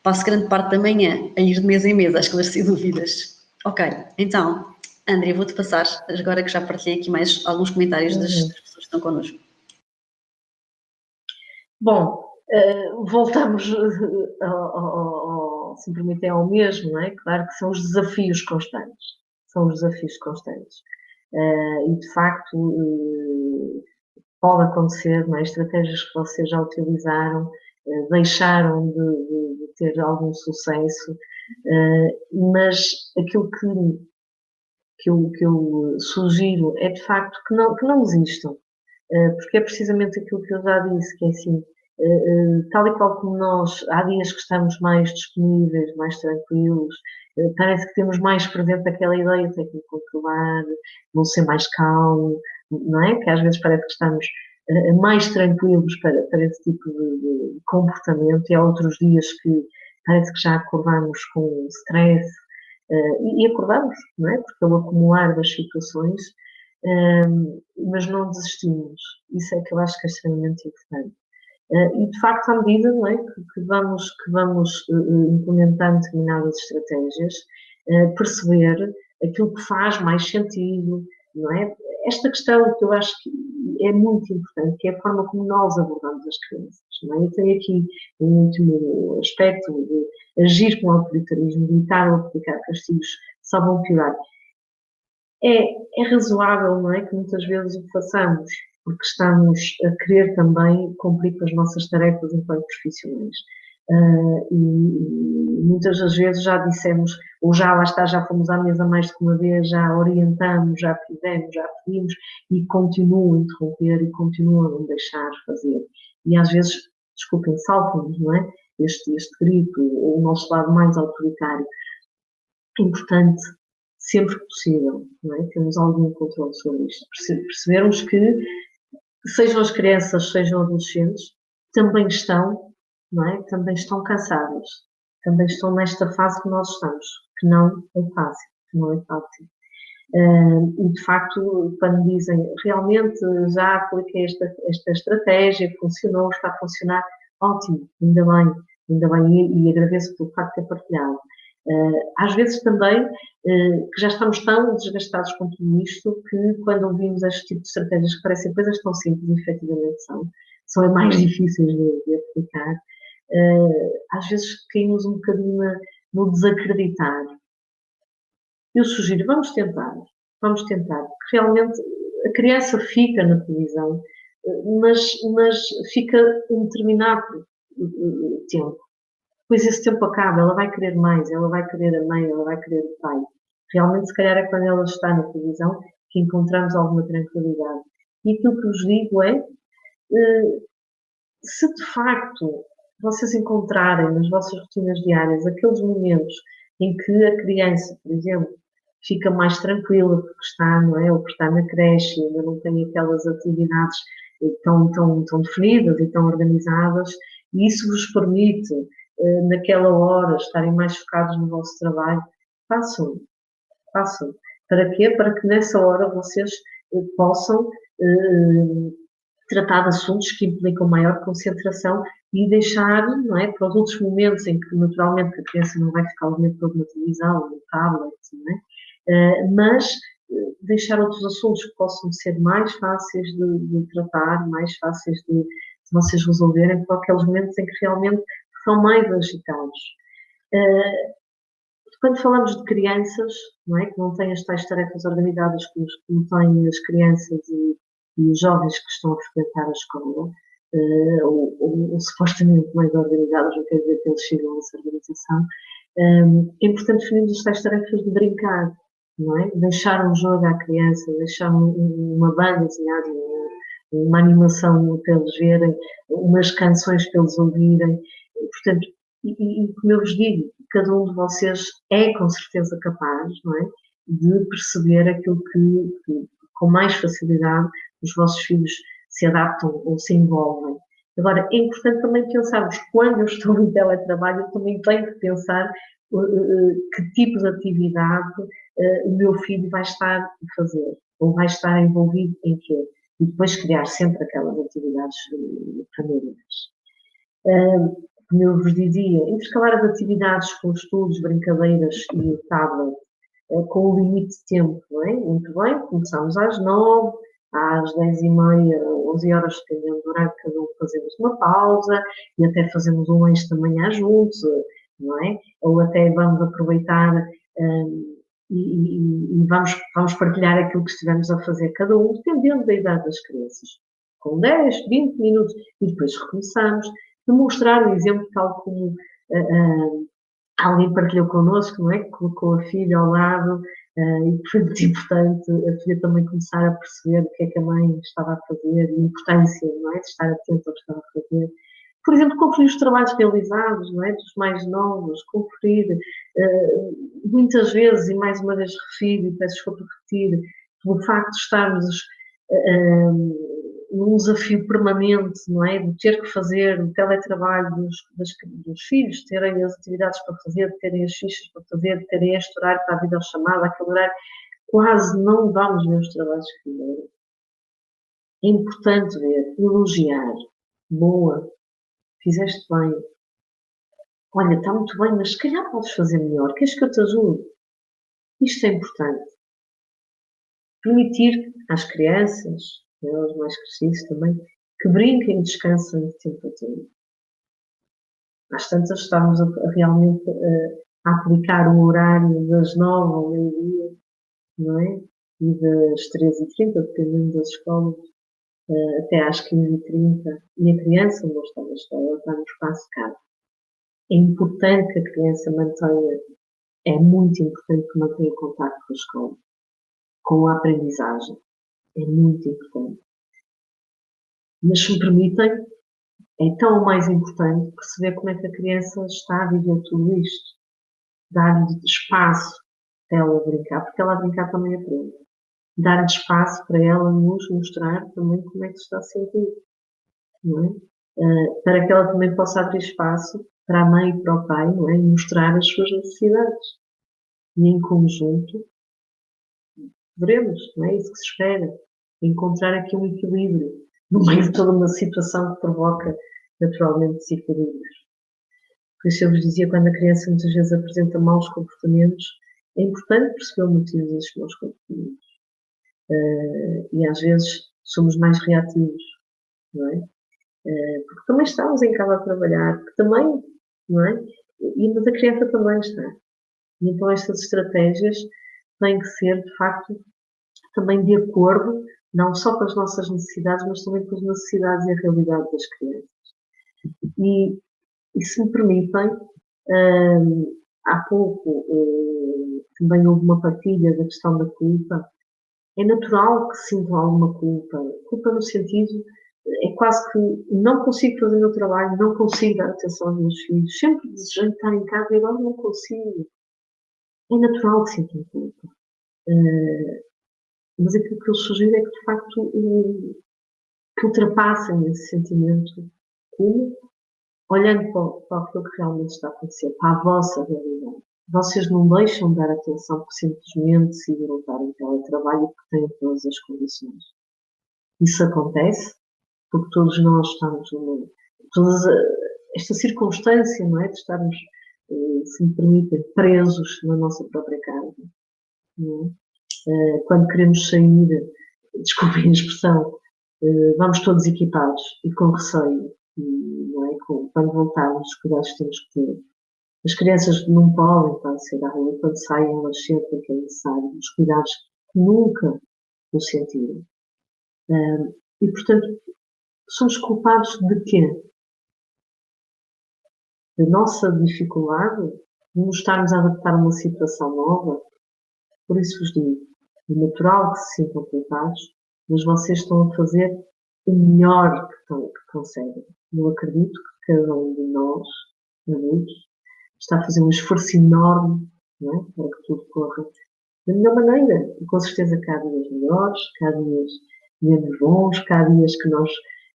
[SPEAKER 1] Passo grande parte da manhã a ir de mês em mês a esclarecer dúvidas. Ok, então, Andrea, vou-te passar, agora que já partilhei aqui mais alguns comentários das pessoas que estão connosco.
[SPEAKER 2] Bom, voltamos, se me permitem, ao mesmo, não é? Claro que são os desafios constantes. São os desafios constantes. E, de facto, pode acontecer, não é? Estratégias que vocês já utilizaram, deixaram de ter algum sucesso, mas aquilo que eu sugiro é, de facto, que não desistam, porque é precisamente aquilo que eu já disse, que é assim, tal e qual como nós, há dias que estamos mais disponíveis, mais tranquilos, parece que temos mais presente aquela ideia, tenho que me controlar, vou ser mais calmo, não é? Que às vezes parece que estamos mais tranquilos para esse tipo de comportamento, e há outros dias que parece que já acordamos com stress, e acordamos, não é? Porque é o acumular das situações, mas não desistimos. Isso é que eu acho que é extremamente importante. E, de facto, à medida, não é, que vamos implementando determinadas estratégias, perceber aquilo que faz mais sentido, não é? Esta questão que eu acho que é muito importante, que é a forma como nós abordamos as crianças, não é? Eu tenho aqui um último aspecto de agir com autoritarismo, de evitar ou aplicar castigos, só vão piorar. É razoável, não é, que muitas vezes o façamos, porque estamos a querer também cumprir com as nossas tarefas enquanto profissionais. E muitas das vezes já dissemos, ou já lá está, já fomos à mesa mais de uma vez, já orientamos, já fizemos, já pedimos, e continuam a interromper e continuam a não deixar fazer. E às vezes, desculpem, saltam-nos, não é? Este grito, ou o nosso lado mais autoritário. Importante, sempre que possível, não é? Temos algum controle sobre isto. Percebermos que, sejam as crianças, sejam adolescentes, também estão, não é? Também estão cansadas, também estão nesta fase que nós estamos, que não é fácil, que não é fácil. E, de facto, quando dizem, realmente já apliquei esta estratégia, funcionou, está a funcionar, ótimo, ainda bem, e agradeço pelo facto de ter partilhado. Às vezes também, que já estamos tão desgastados com tudo isto, que quando ouvimos este tipo de estratégias que parecem coisas tão simples, efetivamente são as mais difíceis de aplicar, às vezes caímos um bocadinho no desacreditar. Eu sugiro, vamos tentar, porque realmente a criança fica na televisão, mas fica um determinado tempo. Depois esse tempo acaba, ela vai querer mais, ela vai querer a mãe, ela vai querer o pai. Realmente, se calhar, é quando ela está na televisão que encontramos alguma tranquilidade. E aquilo que vos digo é, se de facto vocês encontrarem nas vossas rotinas diárias aqueles momentos em que a criança, por exemplo, fica mais tranquila porque está, não é? Ou porque está na creche e ainda não tem aquelas atividades tão definidas e tão organizadas, e isso vos permite, naquela hora, estarem mais focados no vosso trabalho, façam. Para quê? Para que nessa hora vocês possam tratar de assuntos que implicam maior concentração e deixar, não é, para os outros momentos em que naturalmente a criança não vai ficar o momento todo na televisão, no tablet, não é? Mas deixar outros assuntos que possam ser mais fáceis de tratar, mais fáceis de vocês resolverem, para aqueles momentos em que realmente são mais agitados. Quando falamos de crianças, não é, que não têm as tais tarefas organizadas como têm as crianças e os jovens que estão a frequentar a escola, ou supostamente mais organizadas, não quer dizer que eles sigam essa organização, é importante definirmos as tais tarefas de brincar, não é? Deixar um jogo à criança, deixar uma banda desenhada, uma animação para eles verem, umas canções para eles ouvirem. Portanto, e como eu vos digo, cada um de vocês é com certeza capaz, não é, de perceber aquilo que com mais facilidade os vossos filhos se adaptam ou se envolvem. Agora, é importante também pensarmos, quando eu estou em teletrabalho, eu também tenho que pensar que tipo de atividade o meu filho vai estar a fazer, ou vai estar envolvido em quê? E depois criar sempre aquelas atividades familiares. Como eu vos dizia, intercalar as atividades com estudos, brincadeiras e o tablet, com o limite de tempo, não é? Muito bem, começamos às 9, às 10h30, 11 horas, dependendo do horário, cada um fazemos uma pausa e até fazemos um lanche da manhã juntos, não é? Ou até vamos aproveitar e vamos partilhar aquilo que estivemos a fazer cada um, dependendo da idade das crianças. Com 10, 20 minutos e depois recomeçamos. Demonstrar o exemplo tal como alguém partilhou connosco, não é? Que colocou a filha ao lado e foi muito importante a filha também começar a perceber o que é que a mãe estava a fazer e a importância, não é? De estar atento ao que estava a fazer. Por exemplo, conferir os trabalhos realizados, não é? Dos mais novos, conferir muitas vezes, e mais uma vez refiro, e peço desculpa repetir, pelo facto de estarmos num desafio permanente, não é? De ter que fazer o teletrabalho dos filhos, terem as atividades para fazer, terem as fichas para fazer, terem este horário para a videochamada, aquele horário, quase não vamos ver os trabalhos que fizeram. É importante ver, elogiar, boa, fizeste bem, olha, está muito bem, mas se calhar podes fazer melhor, queres que eu te ajude? Isto é importante. Permitir às crianças, aos mais crescidos também, que brinquem e descansem de tempo a tempo. Às tantas estamos realmente a aplicar o horário das 9 ao meio-dia, não é? E das 13h30, dependendo das escolas, até às 15h30. E a criança não está na escola, ela está no espaço de casa. É importante que a criança mantenha, é muito importante que mantenha contato com a escola, com a aprendizagem. É muito importante. Mas se me permitem, é tão mais importante perceber como é que a criança está a viver tudo isto. Dar-lhe espaço para ela brincar, porque ela a brincar também aprende. Dar-lhe espaço para ela nos mostrar também como é que se está a sentir. Não é? Para que ela também possa abrir espaço para a mãe e para o pai, não é? E mostrar as suas necessidades. E em conjunto, veremos, não é isso que se espera. Encontrar aqui um equilíbrio no meio de toda uma situação que provoca naturalmente desequilíbrios. Por isso eu vos dizia, quando a criança muitas vezes apresenta maus comportamentos, é importante perceber o motivo desses maus comportamentos. E às vezes somos mais reativos, não é? Porque também estamos em casa a trabalhar, porque também, não é? Mas a criança também está. E então estas estratégias têm que ser, de facto, também de acordo, não só com as nossas necessidades, mas também com as necessidades e a realidade das crianças. E se me permitem, há pouco também houve uma partilha da questão da culpa. É natural que sintam alguma culpa. Culpa no sentido, é quase que não consigo fazer o meu trabalho, não consigo dar atenção aos meus filhos, sempre desejando estar em casa e agora não consigo. É natural que sintam culpa. Mas aquilo que eu sugiro é que, de facto, que ultrapassem esse sentimento, como olhando para aquilo que realmente está a acontecer, para a vossa realidade. vocês não deixam de dar atenção porque simplesmente decidiram estar em teletrabalho porque têm todas as condições. Isso acontece porque todos nós estamos numa... Esta circunstância, não é? De estarmos, se me permitem, presos na nossa própria casa. Não é? Quando queremos sair, desculpem a expressão, vamos todos equipados e com receio. E, não é? Quando voltarmos, os cuidados que temos que ter. As crianças não podem sair à rua, quando saem elas sentem que é necessário, os cuidados que nunca o sentiram. E, portanto, somos culpados de quê? Da nossa dificuldade de nos estarmos a adaptar a uma situação nova. Por isso vos digo, é natural que se sintam culpados, mas vocês estão a fazer o melhor que conseguem. Eu acredito que cada um de nós, adultos, está a fazer um esforço enorme, não é? Para que tudo corra da melhor maneira. E com certeza que há dias melhores, que há dias menos bons, que há dias que nós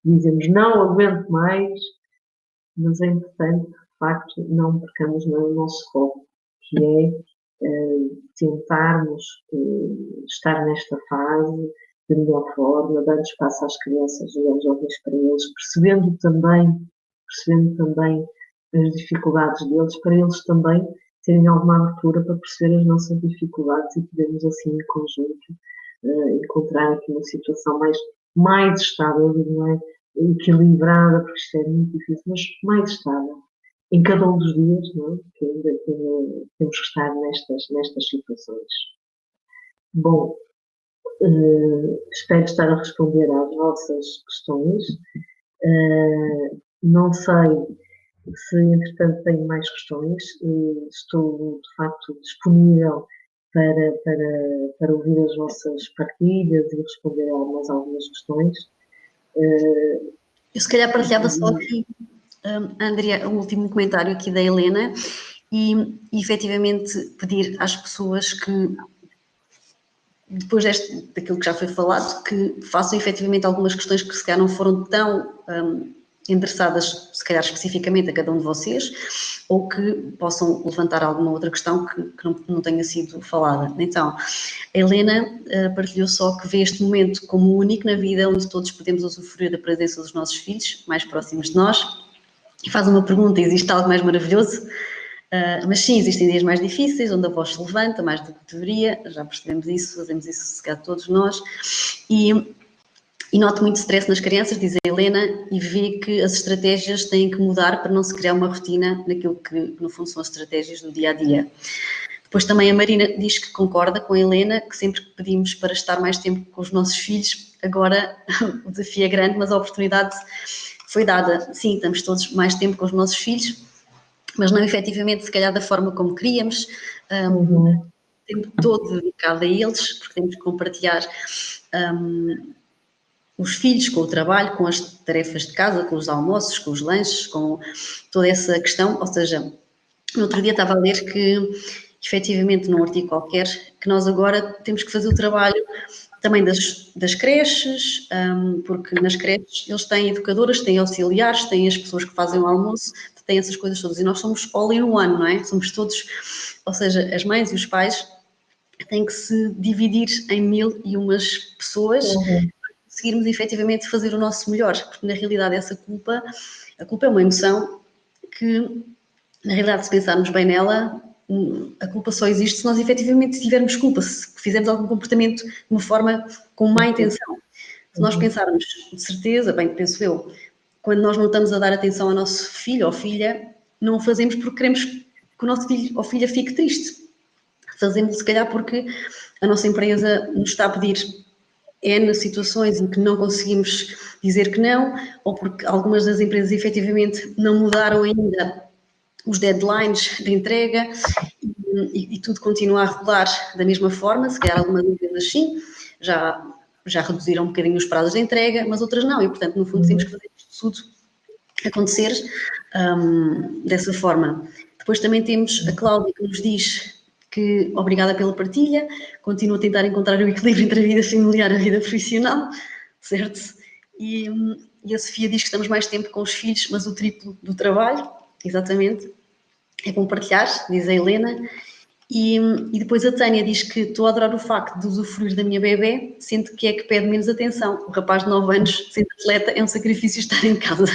[SPEAKER 2] dizemos não aguento mais, mas é importante que, de facto, não percamos o nosso foco, que é tentarmos estar nesta fase da melhor forma, dando espaço às crianças e aos jovens para eles, percebendo também as dificuldades deles, para eles também terem alguma abertura para perceber as nossas dificuldades e podermos assim em conjunto encontrar aqui uma situação mais estável, não é equilibrada, porque isto é muito difícil, mas mais estável em cada um dos dias, não é? Que ainda temos que estar nestas situações. Bom, espero estar a responder às vossas questões. Não sei se, entretanto, tenho mais questões. Estou, de facto, disponível para ouvir as vossas partilhas e responder a algumas questões.
[SPEAKER 1] Eu, se calhar, partilhava só aqui, Andrea, o último comentário aqui da Helena e efetivamente pedir às pessoas que, depois daquilo que já foi falado, que façam efetivamente algumas questões que se calhar não foram tão endereçadas, se calhar especificamente a cada um de vocês, ou que possam levantar alguma outra questão que não tenha sido falada. Então, a Helena partilhou só que vê este momento como único na vida, onde todos podemos usufruir da presença dos nossos filhos, mais próximos de nós, e faz uma pergunta: existe algo mais maravilhoso? Mas sim, existem dias mais difíceis, onde a voz se levanta mais do que deveria, já percebemos isso, fazemos isso se calhar todos nós, e noto muito stress nas crianças, diz a Helena, e vê que as estratégias têm que mudar para não se criar uma rotina naquilo que no fundo são as estratégias do dia-a-dia. Depois também a Marina diz que concorda com a Helena, que sempre que pedimos para estar mais tempo com os nossos filhos, agora o desafio é grande, mas a oportunidade foi dada. Sim, estamos todos mais tempo com os nossos filhos, mas não efetivamente, se calhar, da forma como queríamos, o tempo todo dedicado a eles, porque temos que compartilhar os filhos com o trabalho, com as tarefas de casa, com os almoços, com os lanches, com toda essa questão. Ou seja, no outro dia estava a ler que, efetivamente, num artigo qualquer, que nós agora temos que fazer o trabalho também das creches, porque nas creches eles têm educadoras, têm auxiliares, têm as pessoas que fazem o almoço, têm essas coisas todas, e nós somos all in one, não é? Somos todos, ou seja, as mães e os pais têm que se dividir em 1001 pessoas para conseguirmos efetivamente fazer o nosso melhor, porque na realidade a culpa é uma emoção que, na realidade, se pensarmos bem nela, a culpa só existe se nós efetivamente tivermos culpa, se fizermos algum comportamento de uma forma com má intenção. Se nós pensarmos, de certeza, bem, penso eu, quando nós não estamos a dar atenção ao nosso filho ou filha, não o fazemos porque queremos que o nosso filho ou filha fique triste. Fazemos, se calhar, porque a nossa empresa nos está a pedir N situações em que não conseguimos dizer que não, ou porque algumas das empresas efetivamente não mudaram ainda os deadlines de entrega e tudo continua a rolar da mesma forma. Se calhar algumas empresas sim, já reduziram um bocadinho os prazos de entrega, mas outras não, e portanto no fundo temos que fazer isto tudo acontecer dessa forma. Depois também temos a Cláudia, que nos diz que obrigada pela partilha, continuo a tentar encontrar o equilíbrio entre a vida familiar e a vida profissional, certo? E a Sofia diz que estamos mais tempo com os filhos, mas o triplo do trabalho, exatamente. é compartilhar, diz a Helena. E depois a Tânia diz que estou a adorar o facto de usufruir da minha bebê, sinto que é que pede menos atenção. O rapaz de 9 anos, sendo atleta, é um sacrifício estar em casa.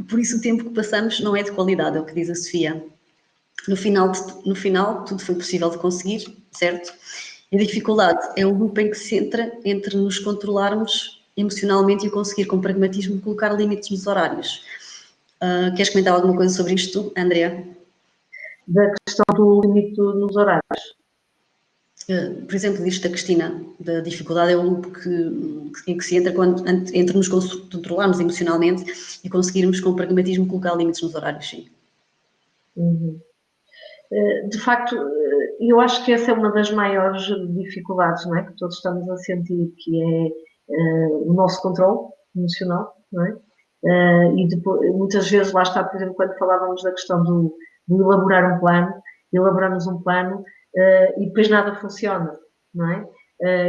[SPEAKER 1] Por isso o tempo que passamos não é de qualidade, é o que diz a Sofia. No final tudo foi possível de conseguir, certo? E a dificuldade é o loop em que se entra entre nos controlarmos emocionalmente e o conseguir com pragmatismo colocar limites nos horários. Queres comentar alguma coisa sobre isto, Andrea?
[SPEAKER 2] Da questão do limite nos horários.
[SPEAKER 1] Por exemplo, diz da Cristina, da dificuldade é o loop em que se entra entre nos controlarmos emocionalmente e conseguirmos com pragmatismo colocar limites nos horários, sim.
[SPEAKER 2] Uhum. De facto, eu acho que essa é uma das maiores dificuldades, não é? Que todos estamos a sentir, que é o nosso controle emocional, não é? E depois, muitas vezes, lá está, por exemplo, quando falávamos da questão de elaborar um plano, elaboramos um plano e depois nada funciona, não é?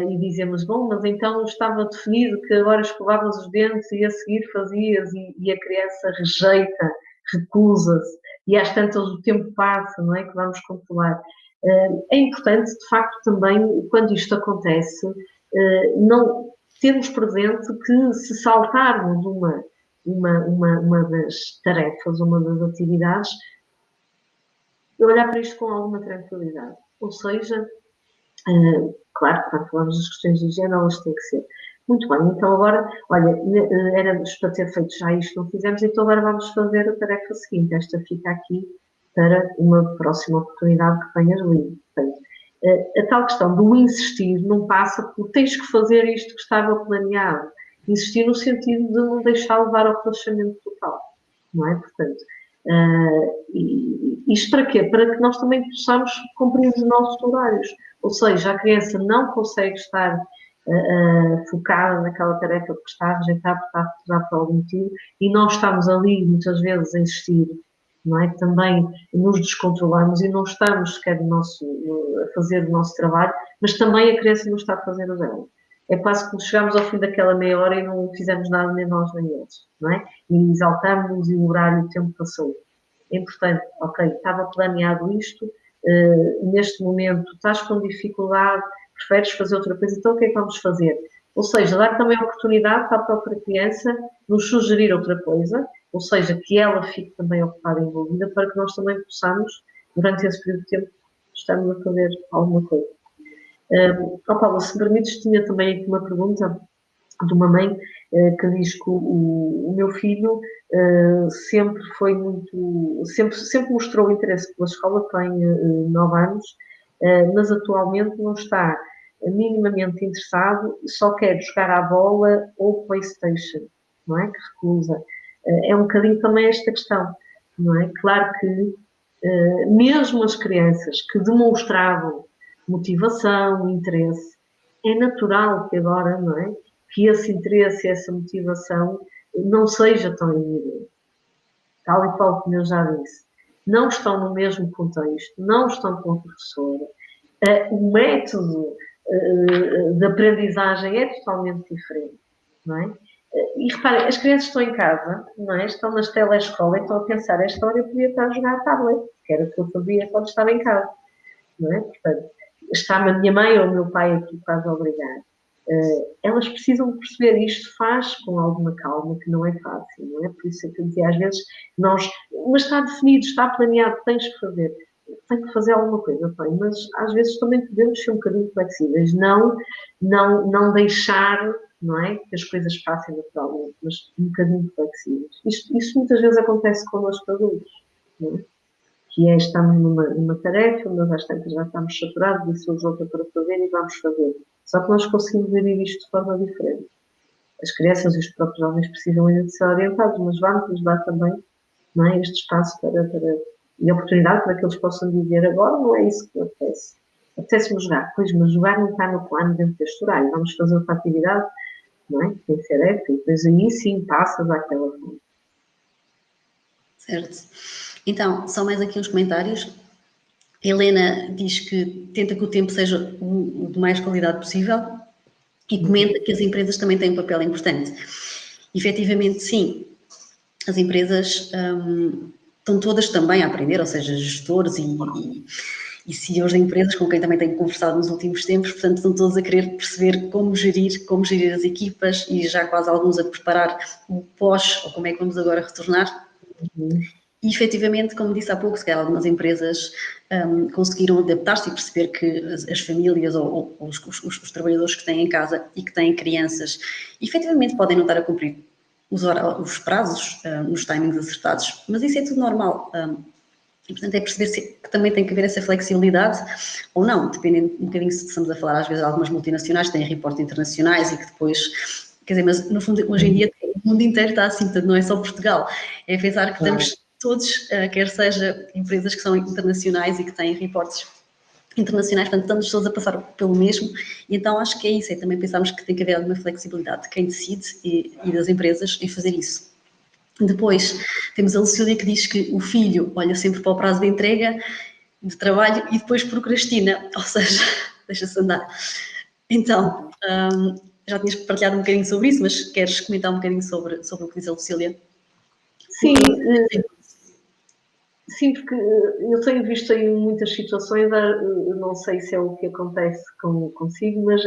[SPEAKER 2] E dizemos, bom, mas então estava definido que agora escovavas os dentes e a seguir fazias e a criança rejeita, recusa-se e às tantas o tempo passa, não é? Que vamos controlar. É importante, de facto, também, quando isto acontece, não termos presente que se saltarmos uma das tarefas, uma das atividades, olhar para isto com alguma tranquilidade. Ou seja, claro que quando falamos das questões de higiene, elas têm que ser. Muito bem, então agora, olha, éramos para ter feito já isto, não fizemos, então agora vamos fazer a tarefa seguinte. Esta fica aqui para uma próxima oportunidade que tenhas livre. Portanto, a tal questão do insistir não passa por tens que fazer isto que estava planeado. Insistir no sentido de não deixar levar ao relaxamento total, não é? Portanto, isto para quê? Para que nós também possamos cumprir os nossos horários. Ou seja, a criança não consegue estar focada naquela tarefa porque está a rejeitar, porque está a recusar por algum motivo, e nós estamos ali muitas vezes a insistir, não é? Também nos descontrolamos e não estamos sequer a fazer o nosso trabalho, mas também a criança não está a fazer o dela. É quase como chegamos ao fim daquela meia hora e não fizemos nada, nem nós nem eles, não é? E exaltamos e o horário, o tempo passou. É importante, ok, estava planeado isto, neste momento estás com dificuldade, preferes fazer outra coisa, então o que é que vamos fazer? Ou seja, dar também a oportunidade para a própria criança nos sugerir outra coisa, ou seja, que ela fique também ocupada e envolvida, para que nós também possamos, durante esse período de tempo, estarmos a fazer alguma coisa. Paula, se me permites, tinha também aqui uma pergunta de uma mãe que diz que o meu filho sempre foi muito, sempre mostrou interesse pela escola, tem 9 anos, mas atualmente não está minimamente interessado, só quer jogar à bola ou PlayStation, não é? Que recusa. É um bocadinho também esta questão, não é? Claro que mesmo as crianças que demonstravam motivação, interesse, é natural que agora, não é? Que esse interesse, essa motivação não seja tão evidente. Tal e qual como eu já disse. Não estão no mesmo contexto, não estão com a professora. O método de aprendizagem é totalmente diferente, não é? E reparem, as crianças estão em casa, não é? Estão nas telescolas e estão a pensar, esta hora eu podia estar a jogar a tablet, que era o que eu fazia quando estava em casa, não é? Portanto, está-me a minha mãe ou o meu pai aqui quase a obrigar. Elas precisam de perceber isto, faz com alguma calma, que não é fácil, não é? Por isso é que eu dizia, às vezes, mas está definido, está planeado, tens que fazer. Tenho que fazer alguma coisa, bem, mas às vezes também podemos ser um bocadinho flexíveis, não deixar, não é, que as coisas passem naturalmente, mas um bocadinho flexíveis. Isso muitas vezes acontece connosco adultos, não é? Que é, estamos numa tarefa, mas às tantas já estamos saturados e surge outra para fazer e vamos fazer. Só que nós conseguimos gerir isto de forma diferente. As crianças e os próprios jovens precisam ainda de ser orientados, mas vamos-lhes dar também, não é, este espaço e a oportunidade para que eles possam dizer agora não é isso que me apetece. Apetece-me jogar. Pois, mas jogar não está no plano dentro deste horário. Vamos fazer outra atividade, não é? Tem que ser épica. E depois aí sim passas àquela forma.
[SPEAKER 1] Certo. Então, só mais aqui uns comentários. Helena diz que tenta que o tempo seja o de mais qualidade possível e comenta que as empresas também têm um papel importante. Efetivamente, sim. as empresas estão todas também a aprender, ou seja, gestores e CEOs de empresas com quem também tenho conversado nos últimos tempos, portanto estão todos a querer perceber como gerir as equipas e já quase alguns a preparar o pós, ou como é que vamos agora retornar. E efetivamente, como disse há pouco, se calhar algumas empresas conseguiram adaptar-se e perceber que as famílias ou os trabalhadores que têm em casa e que têm crianças, efetivamente podem não estar a cumprir os prazos nos timings acertados, mas isso é tudo normal. E, portanto, é perceber que também tem que haver essa flexibilidade, ou não, dependendo um bocadinho se estamos a falar, às vezes, de algumas multinacionais que têm reportes internacionais e que depois, quer dizer, mas no fundo, hoje em dia, o mundo inteiro está assim, portanto, não é só Portugal. É pensar que estamos todos, quer seja empresas que são internacionais e que têm reportes internacionais, portanto, estamos todos a passar pelo mesmo, e então acho que é isso, é também pensarmos que tem que haver alguma flexibilidade de quem decide e das empresas em fazer isso. Depois temos a Lucília que diz que o filho olha sempre para o prazo de entrega de trabalho e depois procrastina, ou seja, deixa-se andar. Então, já tinhas partilhado um bocadinho sobre isso, mas queres comentar um bocadinho sobre o que diz a Lucília?
[SPEAKER 2] Sim, sim, porque eu tenho visto em muitas situações, não sei se é o que acontece consigo, mas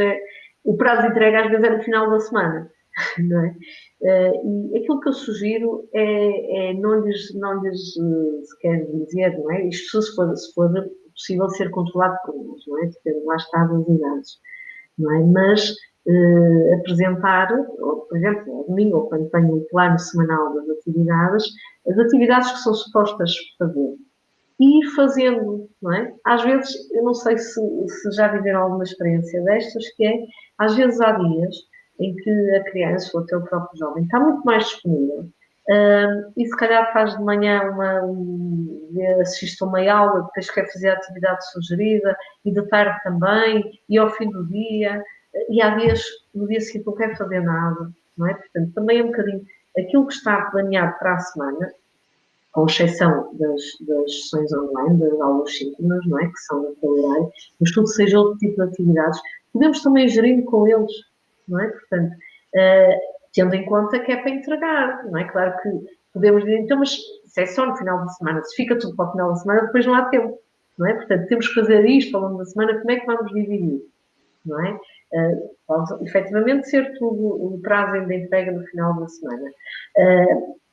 [SPEAKER 2] o prazo de entrega às vezes é no final da semana, não é? E aquilo que eu sugiro é não lhes se quer dizer, não é? Isto se for possível ser controlado por eles, não é? Depende lá está das idades, não é? Mas apresentar, ou, por exemplo, ao domingo, ou quando tenho o plano semanal das atividades, as atividades que são supostas fazer. E ir fazendo, não é? Às vezes, eu não sei se já viveram alguma experiência destas, que é, às vezes há dias em que a criança ou até o próprio jovem está muito mais disponível e se calhar faz de manhã assiste a uma aula, depois quer fazer a atividade sugerida e de tarde também, e ao fim do dia, e há dias, no dia seguinte não quer fazer nada, não é? Portanto, também é um bocadinho aquilo que está planeado para a semana, com exceção das sessões online, das aulas síncronas, não é? Que são naquele horário, mas tudo seja outro tipo de atividades, podemos também gerir com eles, não é? Portanto, tendo em conta que é para entregar, não é? Claro que podemos dizer, então, mas se é só no final de semana, se fica tudo para o final da semana, depois não há tempo, não é? Portanto, temos que fazer isto ao longo da semana, como é que vamos dividir, não é? Pode efetivamente ser tudo o prazo de entrega no final da semana.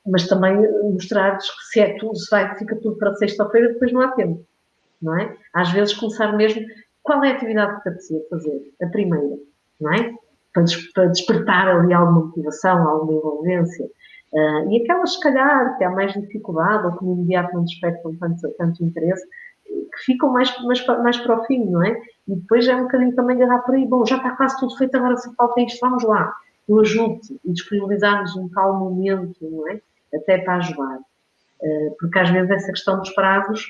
[SPEAKER 2] Mas também mostrar-lhes que se é tudo, fica tudo para sexta-feira, depois não há tempo, não é? Às vezes começar mesmo, qual é a atividade que te apetecia fazer? A primeira, não é? Para despertar ali alguma motivação, alguma envolvência. E aquelas, se calhar, que há mais dificuldade ou que no imediato não despertam tanto interesse, que ficam mais para o fim, não é? E depois é um bocadinho também agarrar por aí, bom, já está quase tudo feito, agora se falta isto, vamos lá. Eu ajudo-te e disponibilizarmos um tal momento, não é? Até para ajudar. Porque às vezes essa questão dos prazos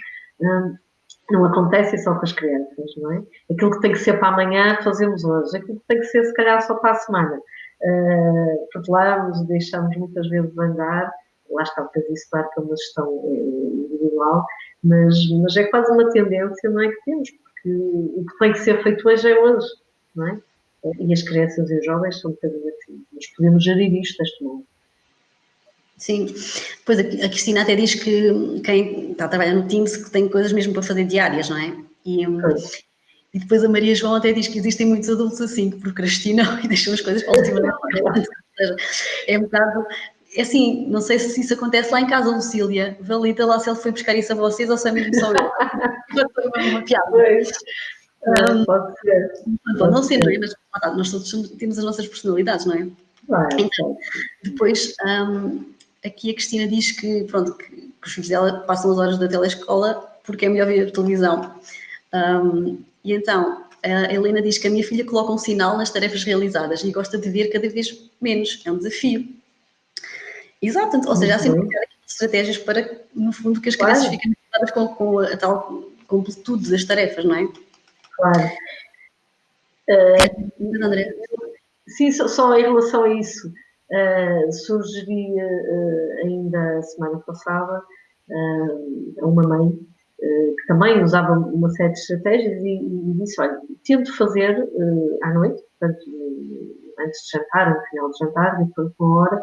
[SPEAKER 2] não acontece só com as crianças, não é? Aquilo que tem que ser para amanhã, fazemos hoje. Aquilo que tem que ser, se calhar, só para a semana. Protelamos e deixamos muitas vezes andar. Lá está, porque isso, claro, que é uma gestão individual, mas é quase uma tendência, não é, que temos, porque o que tem que ser feito hoje é hoje, não é? E as crianças e os jovens são um bocadinho assim. Mas podemos gerir isto deste modo.
[SPEAKER 1] Sim, depois a Cristina até diz que quem está a trabalhar no Teams que tem coisas mesmo para fazer diárias, não é? E depois a Maria João até diz que existem muitos adultos assim que procrastinam e deixam as coisas para a última hora. É um bocado, é assim, não sei se isso acontece lá em casa, Lucília, valida lá se ele foi buscar isso a vocês ou se é mesmo só eu. Uma piada.
[SPEAKER 2] Pode ser.
[SPEAKER 1] Pode não ser, não é? Mas nós todos temos as nossas personalidades, não é? Então, depois, aqui a Cristina diz que, pronto, que os filhos dela passam as horas da telescola porque é melhor ver televisão. E então, a Helena diz que a minha filha coloca um sinal nas tarefas realizadas e gosta de ver cada vez menos. É um desafio. Exato, ou seja, há sempre estratégias para, no fundo, que as crianças fiquem motivadas com a tal completude das tarefas, não é?
[SPEAKER 2] Claro.
[SPEAKER 1] André?
[SPEAKER 2] Sim, só em relação a isso, sugeri ainda a semana passada a uma mãe que também usava uma série de estratégias e disse, olha, tento fazer à noite, portanto, antes de jantar, no final de jantar, depois de uma hora,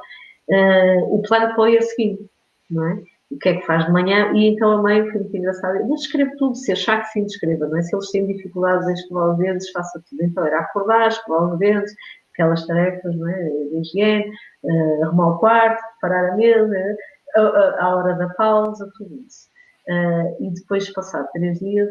[SPEAKER 2] o plano para o dia seguinte, não é? O que é que faz de manhã? E então a mãe foi muito engraçada. Mas escreve tudo, se achar que sim, escreva, não é? Se eles têm dificuldades em escovar os dentes, faça tudo. Então era acordar, escovar os dentes, aquelas tarefas, não é? De higiene, arrumar o quarto, preparar a mesa, a hora da pausa, tudo isso. E depois, passado 3 dias,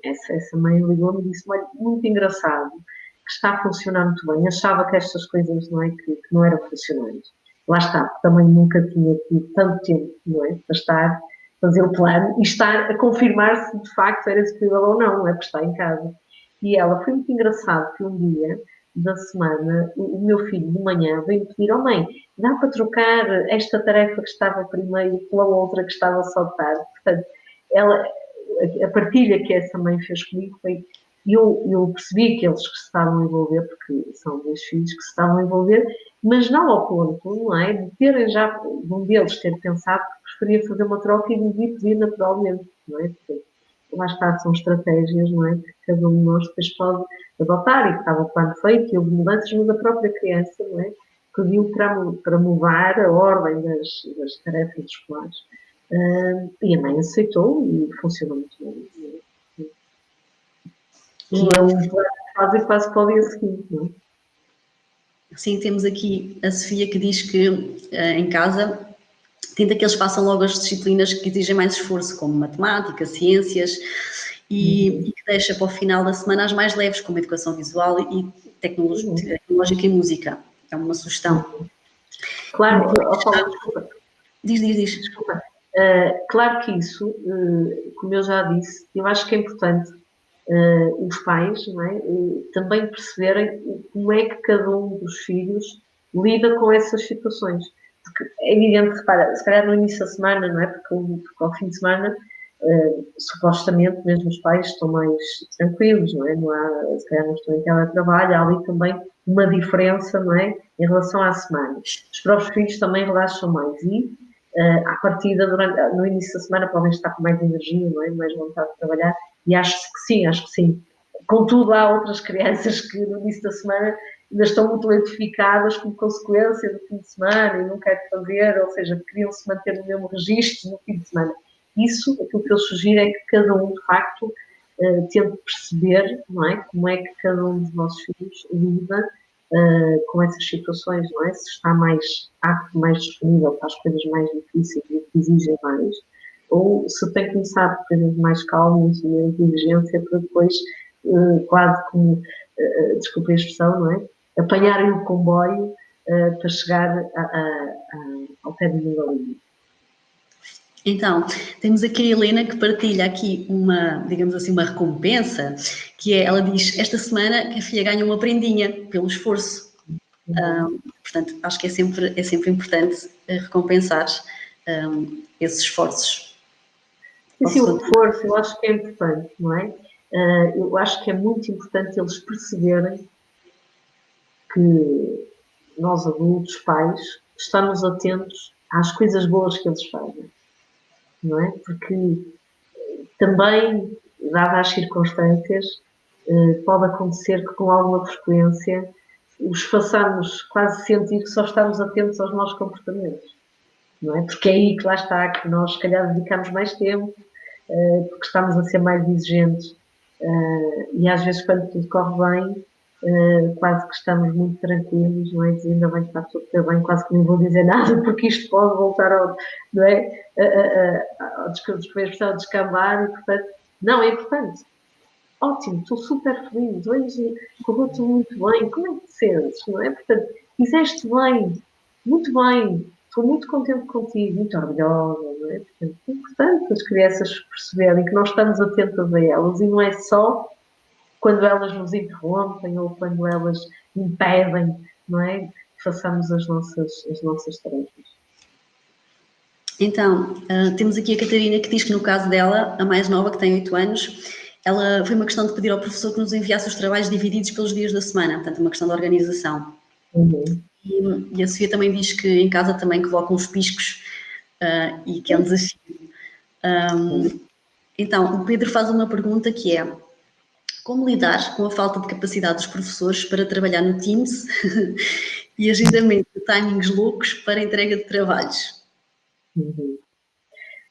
[SPEAKER 2] essa mãe ligou-me e disse: olha, muito engraçado, que está a funcionar muito bem. Achava que estas coisas, não é, que não eram funcionais. Lá está, também nunca tinha tido tanto tempo, não é, para estar, fazer o plano e estar a confirmar se de facto era execuível ou não é, porque está em casa. E ela, foi muito engraçado que um dia da semana, o meu filho de manhã veio pedir: oh mãe, dá para trocar esta tarefa que estava primeiro pela outra que estava só de tarde? Portanto, a partilha que essa mãe fez comigo foi, eu percebi que eles que se estavam a envolver, porque são 2 filhos que se estavam a envolver, mas não ao ponto, não é? De terem já, de um deles ter pensado que preferia fazer uma troca e de vir pedir naturalmente, não é? Porque lá está, são estratégias, não é? Que cada um de nós depois pode adotar e que estava o plano feito e houve mudanças, mas a própria criança, não é? Pediu para mudar a ordem das tarefas escolares. E a mãe aceitou e funcionou muito bem. E é um plano que fazem quase para o dia seguinte, não é?
[SPEAKER 1] Sim, temos aqui a Sofia que diz que em casa tenta que eles façam logo as disciplinas que exigem mais esforço, como matemática, ciências, e que deixa para o final da semana as mais leves, como educação visual e tecnológica e música. É uma sugestão.
[SPEAKER 2] Claro, desculpa.
[SPEAKER 1] Diz.
[SPEAKER 2] Desculpa. Claro que isso, como eu já disse, eu acho que é importante os pais, não é, também perceberem como é que cada um dos filhos lida com essas situações. Porque é evidente, repara, se calhar no início da semana, não é? Porque ao fim de semana, supostamente, mesmo os pais estão mais tranquilos, não é? Não há, se calhar não estão em teletrabalho, há ali também uma diferença, não é? Em relação à semana. Os próprios filhos também relaxam mais e, à partida, no início da semana, podem estar com mais energia, não é? Mais vontade de trabalhar, e acho que sim. Contudo, há outras crianças que no início da semana ainda estão muito lentificadas como consequência do fim de semana e não querem fazer, ou seja, queriam se manter no mesmo registro no fim de semana. Isso, aquilo que eu sugiro é que cada um, de facto, tente perceber, não é? Como é que cada um dos nossos filhos lida com essas situações, não é? Se está mais apto, mais disponível para as coisas mais difíceis e que exigem mais, ou se tem começado por coisas mais calmas e menos exigência para depois, quase como, desculpe a expressão, não é? Apanharem o comboio para chegar ao pé do meu limite.
[SPEAKER 1] Então, temos aqui a Helena que partilha aqui uma, digamos assim, uma recompensa, que é, ela diz, esta semana que a filha ganha uma prendinha pelo esforço. Portanto, acho que é sempre importante recompensar esses esforços.
[SPEAKER 2] E sim, o reforço, eu acho que é importante, não é? Eu acho que é muito importante eles perceberem que nós adultos, pais, estamos atentos às coisas boas que eles fazem, não é? Porque também, dadas as circunstâncias, pode acontecer que com alguma frequência os façamos quase sentir que só estamos atentos aos nossos comportamentos, não é? Porque é aí que lá está, que nós se calhar dedicamos mais tempo, porque estamos a ser mais exigentes, e às vezes quando tudo corre bem, quase que estamos muito tranquilos, não é? Diz, ainda bem que está tudo bem, quase que nem vou dizer nada, porque isto pode voltar ao, não é? A descambar, e portanto, não, é importante. Ótimo, estou super feliz, hoje correu tudo muito bem, como é que te sentes, não é? Portanto, fizeste bem, muito bem, estou muito contente contigo, muito orgulhosa, não é? Portanto, é importante as crianças perceberem que nós estamos atentas a elas e não é só quando elas nos interrompem ou quando elas impedem, não é? Que façamos as nossas tarefas.
[SPEAKER 1] Então, temos aqui a Catarina que diz que no caso dela, a mais nova, que tem 8 anos, ela foi uma questão de pedir ao professor que nos enviasse os trabalhos divididos pelos dias da semana, portanto, uma questão de organização. E a Sofia também diz que em casa também colocam os piscos e que é um desafio. Então, o Pedro faz uma pergunta que é: como lidar com a falta de capacidade dos professores para trabalhar no Teams e agendamento de timings loucos para entrega de trabalhos.
[SPEAKER 2] Uhum.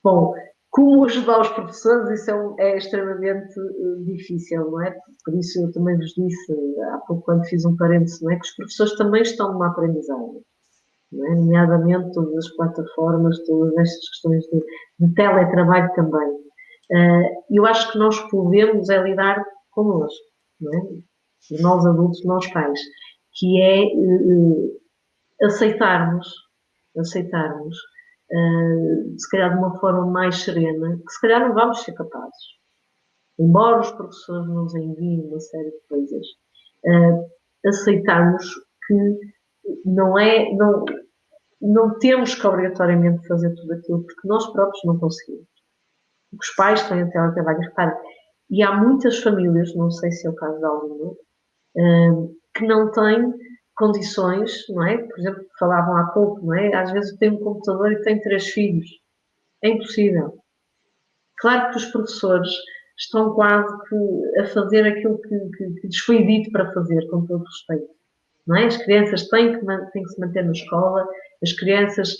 [SPEAKER 2] Bom, como ajudar os professores, isso é extremamente difícil, não é? Por isso eu também vos disse há pouco, quando fiz um parênteses, não é? Que os professores também estão numa aprendizagem, não é? Nomeadamente todas as plataformas, todas estas questões de teletrabalho também. Eu acho que nós podemos lidar connosco, não é? Nós adultos, nós pais, que é aceitarmos, se calhar de uma forma mais serena, que se calhar não vamos ser capazes. Embora os professores nos enviem uma série de coisas, aceitarmos que não temos que obrigatoriamente fazer tudo aquilo, porque nós próprios não conseguimos. Porque os pais têm o teletrabalho, repare, e há muitas famílias, não sei se é o caso de alguma, que não têm condições, não é? Por exemplo, falavam há pouco, não é? Às vezes tem um computador e tem 3 filhos. É impossível. Claro que os professores estão quase que a fazer aquilo que lhes foi dito para fazer, com todo respeito. Não é? As crianças têm que se manter na escola, as crianças...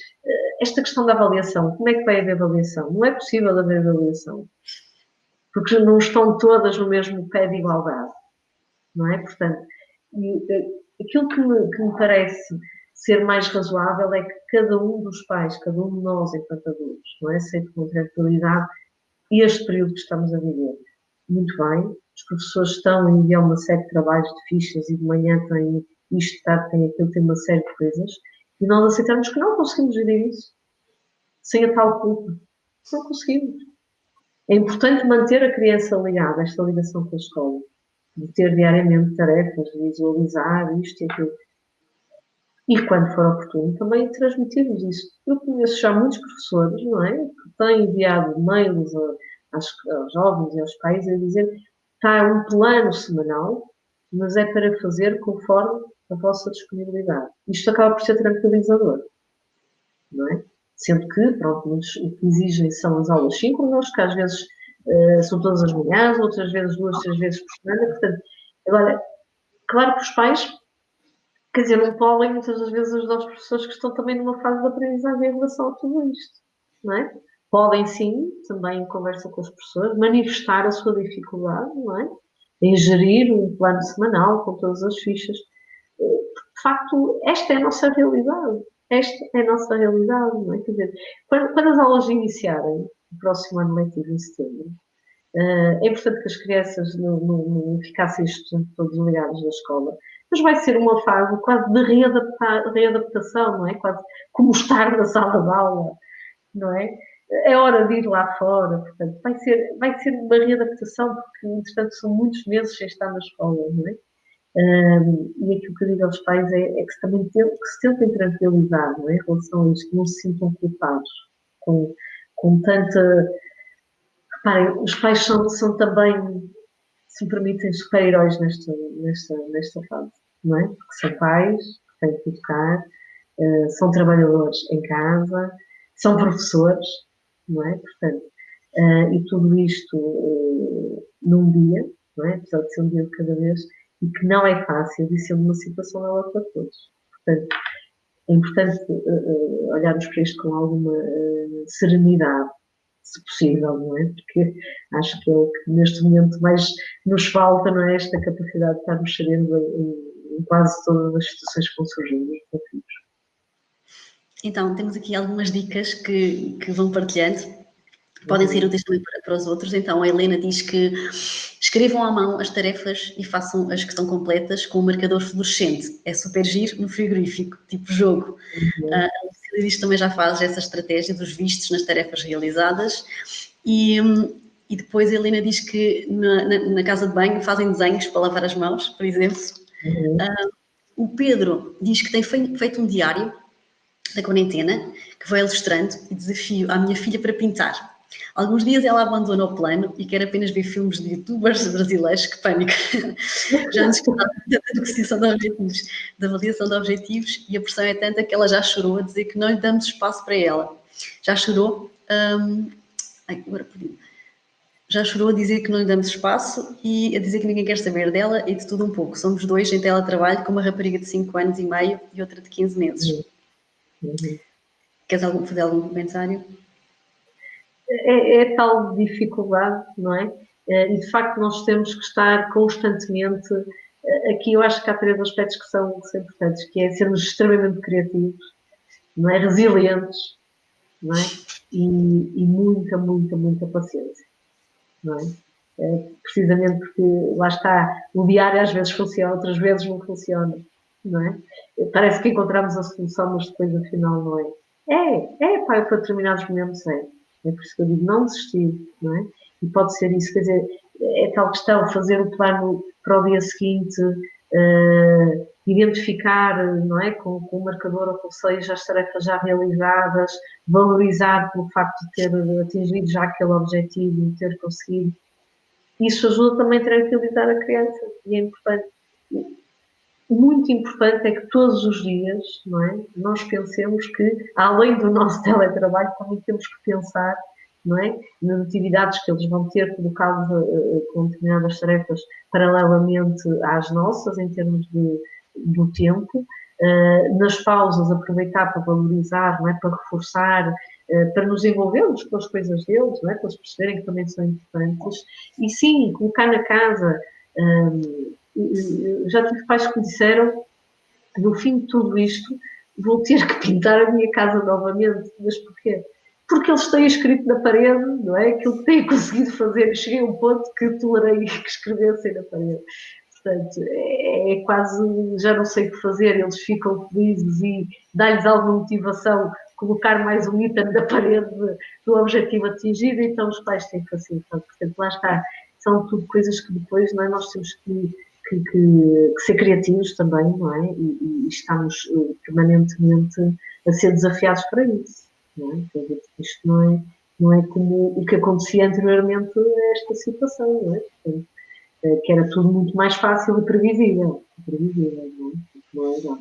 [SPEAKER 2] Esta questão da avaliação, como é que vai haver avaliação? Não é possível haver avaliação, porque não estão todas no mesmo pé de igualdade, não é? Portanto, aquilo que me parece ser mais razoável é que cada um dos pais, cada um de nós, enquanto adultos, não é? Aceite com tranquilidade este período que estamos a viver. Muito bem, os professores estão a enviar uma série de trabalhos de fichas e de manhã têm isto, de tarde tem aquilo, tem uma série de coisas, e nós aceitamos que não conseguimos gerir isso, sem a tal culpa. Não conseguimos. É importante manter a criança ligada, esta ligação com a escola, de ter diariamente tarefas, de visualizar isto e aquilo. E quando for oportuno, também transmitirmos isso. Eu conheço já muitos professores, não é? Que têm enviado mails aos jovens e aos pais a dizer que está um plano semanal, mas é para fazer conforme a vossa disponibilidade. Isto acaba por ser tranquilizador, não é? Sendo que, pronto, o que exigem são as aulas síncronas, que às vezes são todas as manhãs, outras vezes 2, 3 vezes por semana. Portanto, agora, claro que os pais, quer dizer, não podem muitas das vezes ajudar os professores que estão também numa fase de aprendizagem em relação a tudo isto, não é? Podem sim, também em conversa com os professores, manifestar a sua dificuldade, não é? Em gerir um plano semanal com todas as fichas. De facto, esta é a nossa realidade. Esta é a nossa realidade, não é? Quer dizer, quando as aulas iniciarem, o próximo ano letivo em setembro, é importante que as crianças não ficassem todos ligados da escola, mas vai ser uma fase quase de readaptação, não é? Quase como estar na sala de aula, não é? É hora de ir lá fora, portanto, vai ser uma readaptação, porque, entretanto, são muitos meses sem estar na escola, não é? E aquilo que eu digo aos pais é que também que se tentem tranquilizar, não é? Em relação a isto, que não se sintam culpados com tanta... Reparem, os pais são também, se me permitem, super-heróis nesta fase, não é? Porque são pais, têm que educar, são trabalhadores em casa, são professores, não é? Portanto, e tudo isto num dia, não é? Apesar de ser um dia de cada vez, e que não é fácil, e sendo uma situação nova para todos. Portanto, é importante olharmos para isto com alguma serenidade, se possível, não é? Porque acho que é o que neste momento mais nos falta, não é? Esta capacidade de estarmos serendo em quase todas as situações que vão surgindo nos desafios.
[SPEAKER 1] Então, temos aqui algumas dicas que vão partilhando. Podem ser úteis também para os outros. Então, a Helena diz que escrevam à mão as tarefas e façam as que estão completas com um marcador fluorescente. É super giro no frigorífico, tipo jogo. A Lucília diz que também já faz essa estratégia dos vistos nas tarefas realizadas. E depois a Helena diz que na casa de banho fazem desenhos para lavar as mãos, por exemplo. O Pedro diz que tem feito um diário da quarentena, que vai ilustrando e desafio à minha filha para pintar. Alguns dias ela abandona o plano e quer apenas ver filmes de youtubers brasileiros, que pânico. Já nos falaram da avaliação de objetivos e a pressão é tanta que ela já chorou a dizer que não lhe damos espaço para ela. Já chorou. Agora perdi. já chorou a dizer que não lhe damos espaço e a dizer que ninguém quer saber dela e de tudo um pouco. Somos dois em teletrabalho com uma rapariga de 5 anos e meio e outra de 15 meses. Queres fazer algum comentário?
[SPEAKER 2] É tal dificuldade, não é? E de facto nós temos que estar constantemente. Aqui eu acho que há 3 aspectos que são importantes, que é sermos extremamente criativos, não é? Resilientes, não é? E muita paciência, não é? Precisamente porque lá está, o diário às vezes funciona, outras vezes não funciona, não é? Parece que encontramos a solução, mas depois afinal não é. Para determinados momentos é. É por isso que eu digo, não desistir, não é? E pode ser isso, quer dizer, é tal questão, fazer o plano para o dia seguinte, identificar, não é, com o marcador ou seja, as tarefas já realizadas, valorizar pelo facto de ter atingido já aquele objetivo, de ter conseguido. Isso ajuda também a tranquilizar a criança e é importante. Muito importante é que todos os dias, não é, nós pensemos que, além do nosso teletrabalho, também temos que pensar, não é, nas atividades que eles vão ter colocadas com determinadas tarefas paralelamente às nossas, em termos do tempo, nas pausas aproveitar para valorizar, não é, para reforçar, para nos envolvermos com as coisas deles, não é, para eles perceberem que também são importantes, e sim, colocar na casa. Já tive pais que me disseram que no fim de tudo isto vou ter que pintar a minha casa novamente. Mas porquê? Porque eles têm escrito na parede, não é? Aquilo que têm conseguido fazer. Cheguei a um ponto que tolerei que escrevessem na parede. Portanto, é quase, já não sei o que fazer, eles ficam felizes e dá-lhes alguma motivação colocar mais um item da parede do objetivo atingido, então os pais têm facilitado. Portanto, lá está, são tudo coisas que depois, não é, nós temos que ser criativos também, não é? E estamos permanentemente a ser desafiados para isso, não é? Quer dizer, isto não é como o que acontecia anteriormente a esta situação, não é? Portanto, que era tudo muito mais fácil e previsível, não é agora.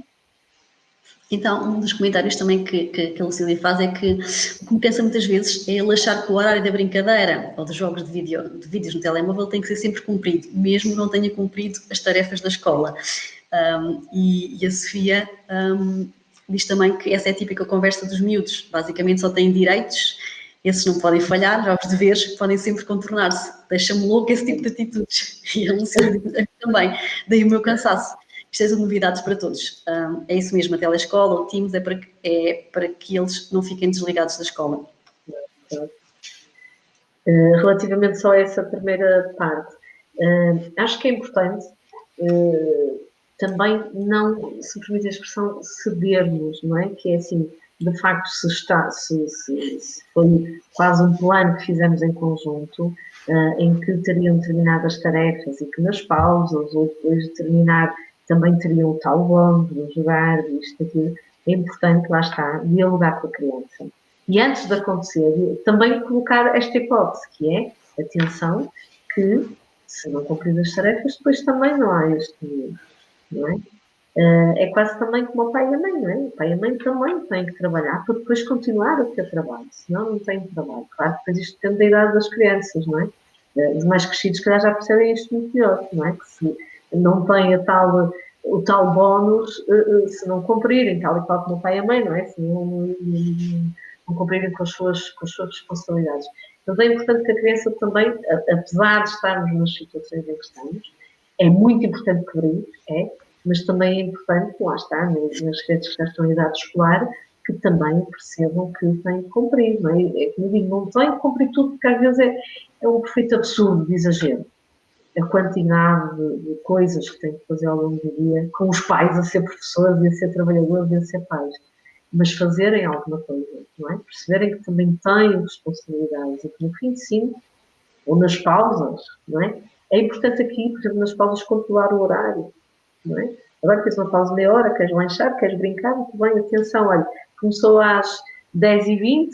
[SPEAKER 1] Então, um dos comentários também que a Lucília faz é que o que me pensa muitas vezes é ele achar que o horário da brincadeira ou dos jogos de vídeos no telemóvel tem que ser sempre cumprido, mesmo não tenha cumprido as tarefas da escola. E a Sofia diz também que essa é a típica conversa dos miúdos, basicamente só têm direitos, esses não podem falhar, já os deveres podem sempre contornar-se. Deixa-me louco esse tipo de atitudes. E a Lucília diz também, daí o meu cansaço. Isto é novidades para todos. É isso mesmo, a telescola, o Teams é para que eles não fiquem desligados da escola.
[SPEAKER 2] Relativamente só a essa primeira parte, acho que é importante também não, se permite a expressão, cedermos, não é? Que é assim, de facto, se foi quase um plano que fizemos em conjunto, em que teriam determinadas tarefas e que nas pausas ou depois de terminar também teriam o tal bónus de jogar, isto, aquilo, é importante, lá está, dialogar com a criança. E antes de acontecer, também colocar esta hipótese, que é, atenção, que se não cumprir as tarefas, depois também não há este medo, não é? É quase também como o pai e a mãe, não é? O pai e a mãe também têm que trabalhar para depois continuar a ter trabalho, senão não têm trabalho. Claro que depois isto depende da idade das crianças, não é? Os mais crescidos, calhar, já percebem isto muito melhor, não é? Que se não têm o tal bónus, se não cumprirem, tal e qual como o pai e a mãe, não é? Se não cumprirem com as suas responsabilidades. Mas é importante que a criança também, apesar de estarmos nas situações em que estamos, é muito importante que brinque, mas também é importante, lá está, nas crianças que já estão em idade escolar, que também percebam que têm que cumprir, não é? É como eu digo, não têm que cumprir tudo, porque às vezes é um perfeito absurdo de exagero. A quantidade de coisas que têm que fazer ao longo do dia, com os pais a ser professores, e a ser trabalhadores, e a ser pais. Mas fazerem alguma coisa, não é? Perceberem que também têm responsabilidades e que no fim de 5, ou nas pausas, não é? É importante aqui, por exemplo, nas pausas, controlar o horário, não é? Agora tens uma pausa de meia hora, queres lanchar, queres brincar, muito bem, atenção, olha, começou às 10h20,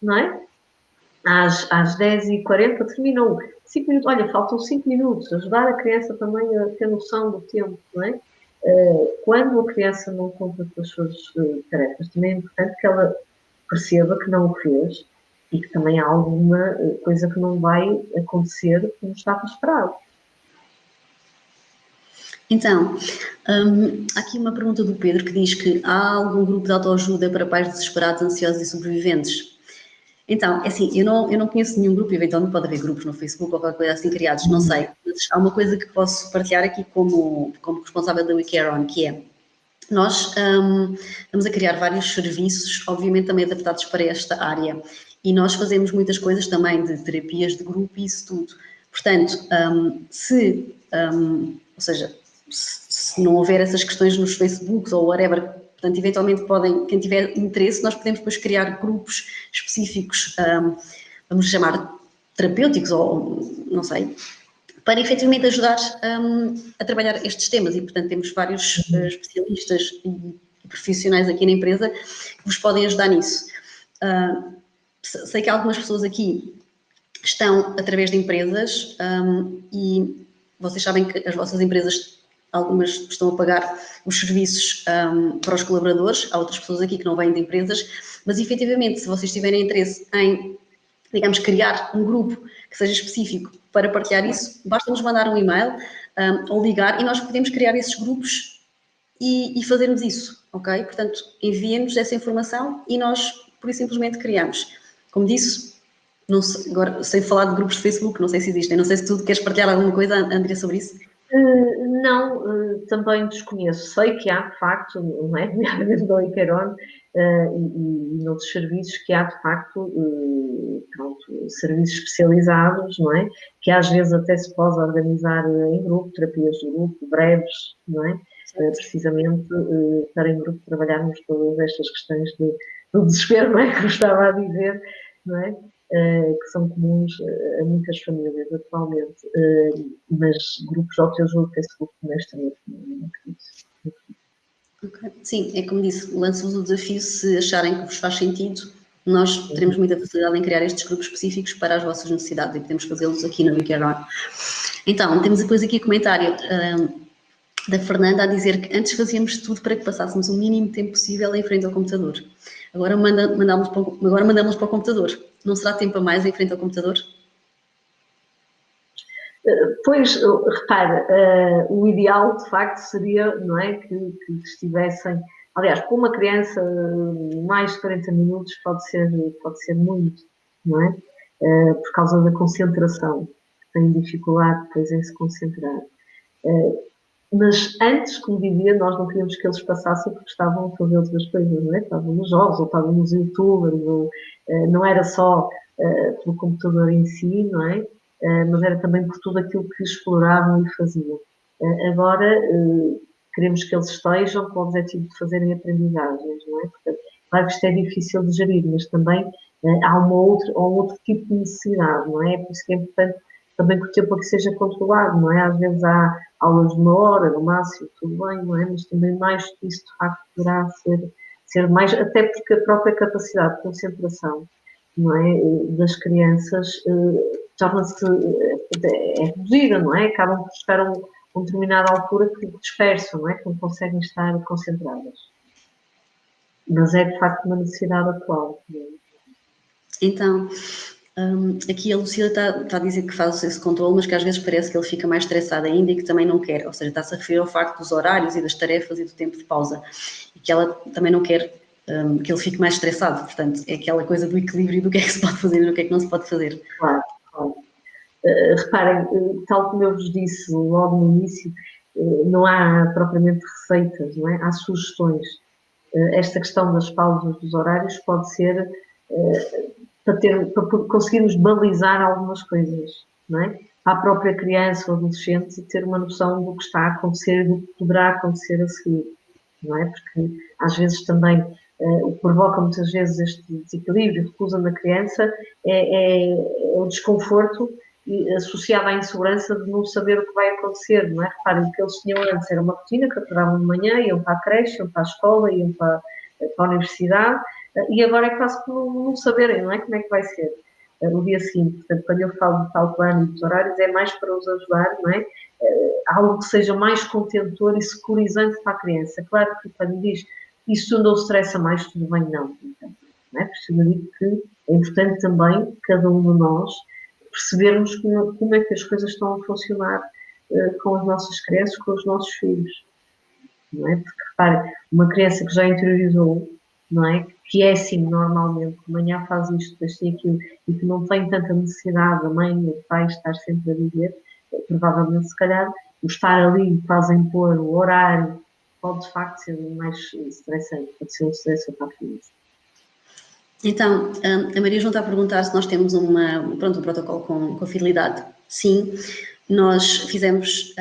[SPEAKER 2] não é? Às 10h40 terminou 5 minutos, olha, faltam 5 minutos, ajudar a criança também a ter noção do tempo, não é? Quando a criança não cumpre com as suas tarefas, também é importante que ela perceba que não o fez e que também há alguma coisa que não vai acontecer como estava esperado.
[SPEAKER 1] Então, há aqui uma pergunta do Pedro que diz que há algum grupo de autoajuda para pais desesperados, ansiosos e sobreviventes? Então, é assim, eu não conheço nenhum grupo, eventualmente pode haver grupos no Facebook ou qualquer coisa assim criados, não sei, mas há uma coisa que posso partilhar aqui como responsável da WeCareOn, que é, nós estamos a criar vários serviços, obviamente também adaptados para esta área, e nós fazemos muitas coisas também de terapias de grupo e isso tudo. Portanto, ou seja, se não houver essas questões nos Facebooks ou whatever, portanto, eventualmente quem tiver interesse, nós podemos depois criar grupos específicos, vamos chamar terapêuticos ou não sei, para efetivamente ajudar a trabalhar estes temas e, portanto, temos vários especialistas e profissionais aqui na empresa que vos podem ajudar nisso. Sei que algumas pessoas aqui estão através de empresas e vocês sabem que as vossas empresas, algumas estão a pagar os serviços para os colaboradores, há outras pessoas aqui que não vêm de empresas, mas efetivamente, se vocês tiverem interesse em, digamos, criar um grupo que seja específico para partilhar isso, basta-nos mandar um e-mail ou ligar e nós podemos criar esses grupos e fazermos isso, ok? Portanto, enviem-nos essa informação e nós, por isso, simplesmente criamos. Como disse, não sei, agora, sem falar de grupos de Facebook, não sei se existem, não sei se tu queres partilhar alguma coisa, Andrea, sobre isso.
[SPEAKER 2] Não, também desconheço. Sei que há, de facto, não é? Nomeadamente da WeCareOn e noutros serviços, que há, de facto, pronto, serviços especializados, não é? Que às vezes até se pode organizar em grupo, terapias de grupo, breves, não é? Precisamente para em grupo trabalharmos todas estas questões do desespero, não é? Que eu estava a dizer, não é? Que são comuns a muitas famílias atualmente, mas grupos de autoajuda, Facebook, honestamente, não acredito.
[SPEAKER 1] Okay. Sim, é como disse, lanço-vos o desafio, se acharem que vos faz sentido, nós teremos muita facilidade em criar estes grupos específicos para as vossas necessidades e podemos fazê-los aqui na WeCareOn. Então, temos depois aqui o comentário da Fernanda a dizer que antes fazíamos tudo para que passássemos o mínimo tempo possível em frente ao computador. Agora mandamos para o computador. Não será tempo a mais em frente ao computador?
[SPEAKER 2] Pois, repara, o ideal de facto seria, não é, que estivessem, aliás, para uma criança mais de 40 minutos pode ser muito, não é? Por causa da concentração, tem dificuldade depois em se concentrar. Mas antes, como dizia, nós não queríamos que eles passassem porque estavam a fazer outras coisas, não é? Estavam nos jogos, ou estavam nos youtubers, ou não era só pelo computador em si, não é? Mas era também por tudo aquilo que exploravam e faziam. Agora, queremos que eles estejam com o objetivo de fazerem aprendizagens, não é? Portanto, claro que isto é difícil de gerir, mas também há um outro tipo de necessidade, não é? Por isso que é importante também que o tempo aqui seja controlado, não é? Às vezes há aulas de 1 hora, no máximo, tudo bem, não é? Mas também mais que isso, de facto, poderá ser mais, até porque a própria capacidade de concentração, não é? Das crianças torna-se reduzida, não é? Acabam por chegar a uma determinada altura que dispersam, não é? Que não conseguem estar concentradas. Mas é, de facto, uma necessidade atual.
[SPEAKER 1] Então, aqui a Lucila está a dizer que faz esse controle, mas que às vezes parece que ele fica mais estressado ainda e que também não quer, ou seja, está-se a referir ao facto dos horários e das tarefas e do tempo de pausa, e que ela também não quer que ele fique mais estressado, portanto, é aquela coisa do equilíbrio do que é que se pode fazer e do que é que não se pode fazer.
[SPEAKER 2] Claro, claro. Reparem, tal como eu vos disse logo no início, não há propriamente receitas, não é? Há sugestões. Esta questão das pausas dos horários pode ser para conseguirmos balizar algumas coisas, não é? Para a própria criança ou adolescente ter uma noção do que está a acontecer e do que poderá acontecer a seguir, não é? Porque às vezes também o que provoca muitas vezes este desequilíbrio, recusa na criança, é o desconforto associado à insegurança de não saber o que vai acontecer, não é? Reparem, o que eles tinham antes era uma rotina que acordavam de manhã, iam para a creche, iam para a escola, iam para a universidade, e agora é quase por não saberem, não é? Como é que vai ser no dia seguinte. Portanto, quando eu falo de tal plano e dos horários, é mais para os ajudar, não é? Algo que seja mais contentor e securizante para a criança. Claro que quando diz isso não estressa mais, tudo bem, não. Então, não é? Por isso eu digo que é importante também, cada um de nós, percebermos como é que as coisas estão a funcionar com as nossas crianças, com os nossos filhos. Não é? Porque, repare, uma criança que já interiorizou, não é? Que é assim normalmente, que amanhã faz isto, depois tem aquilo, e que não tem tanta necessidade da mãe ou do pai estar sempre a dizer, provavelmente, se calhar, o estar ali, quase a impor o horário, pode de facto ser mais estressante, pode ser um stress para a família.
[SPEAKER 1] Então, a Maria João está a perguntar se nós temos um protocolo com a fidelidade. Sim, nós fizemos,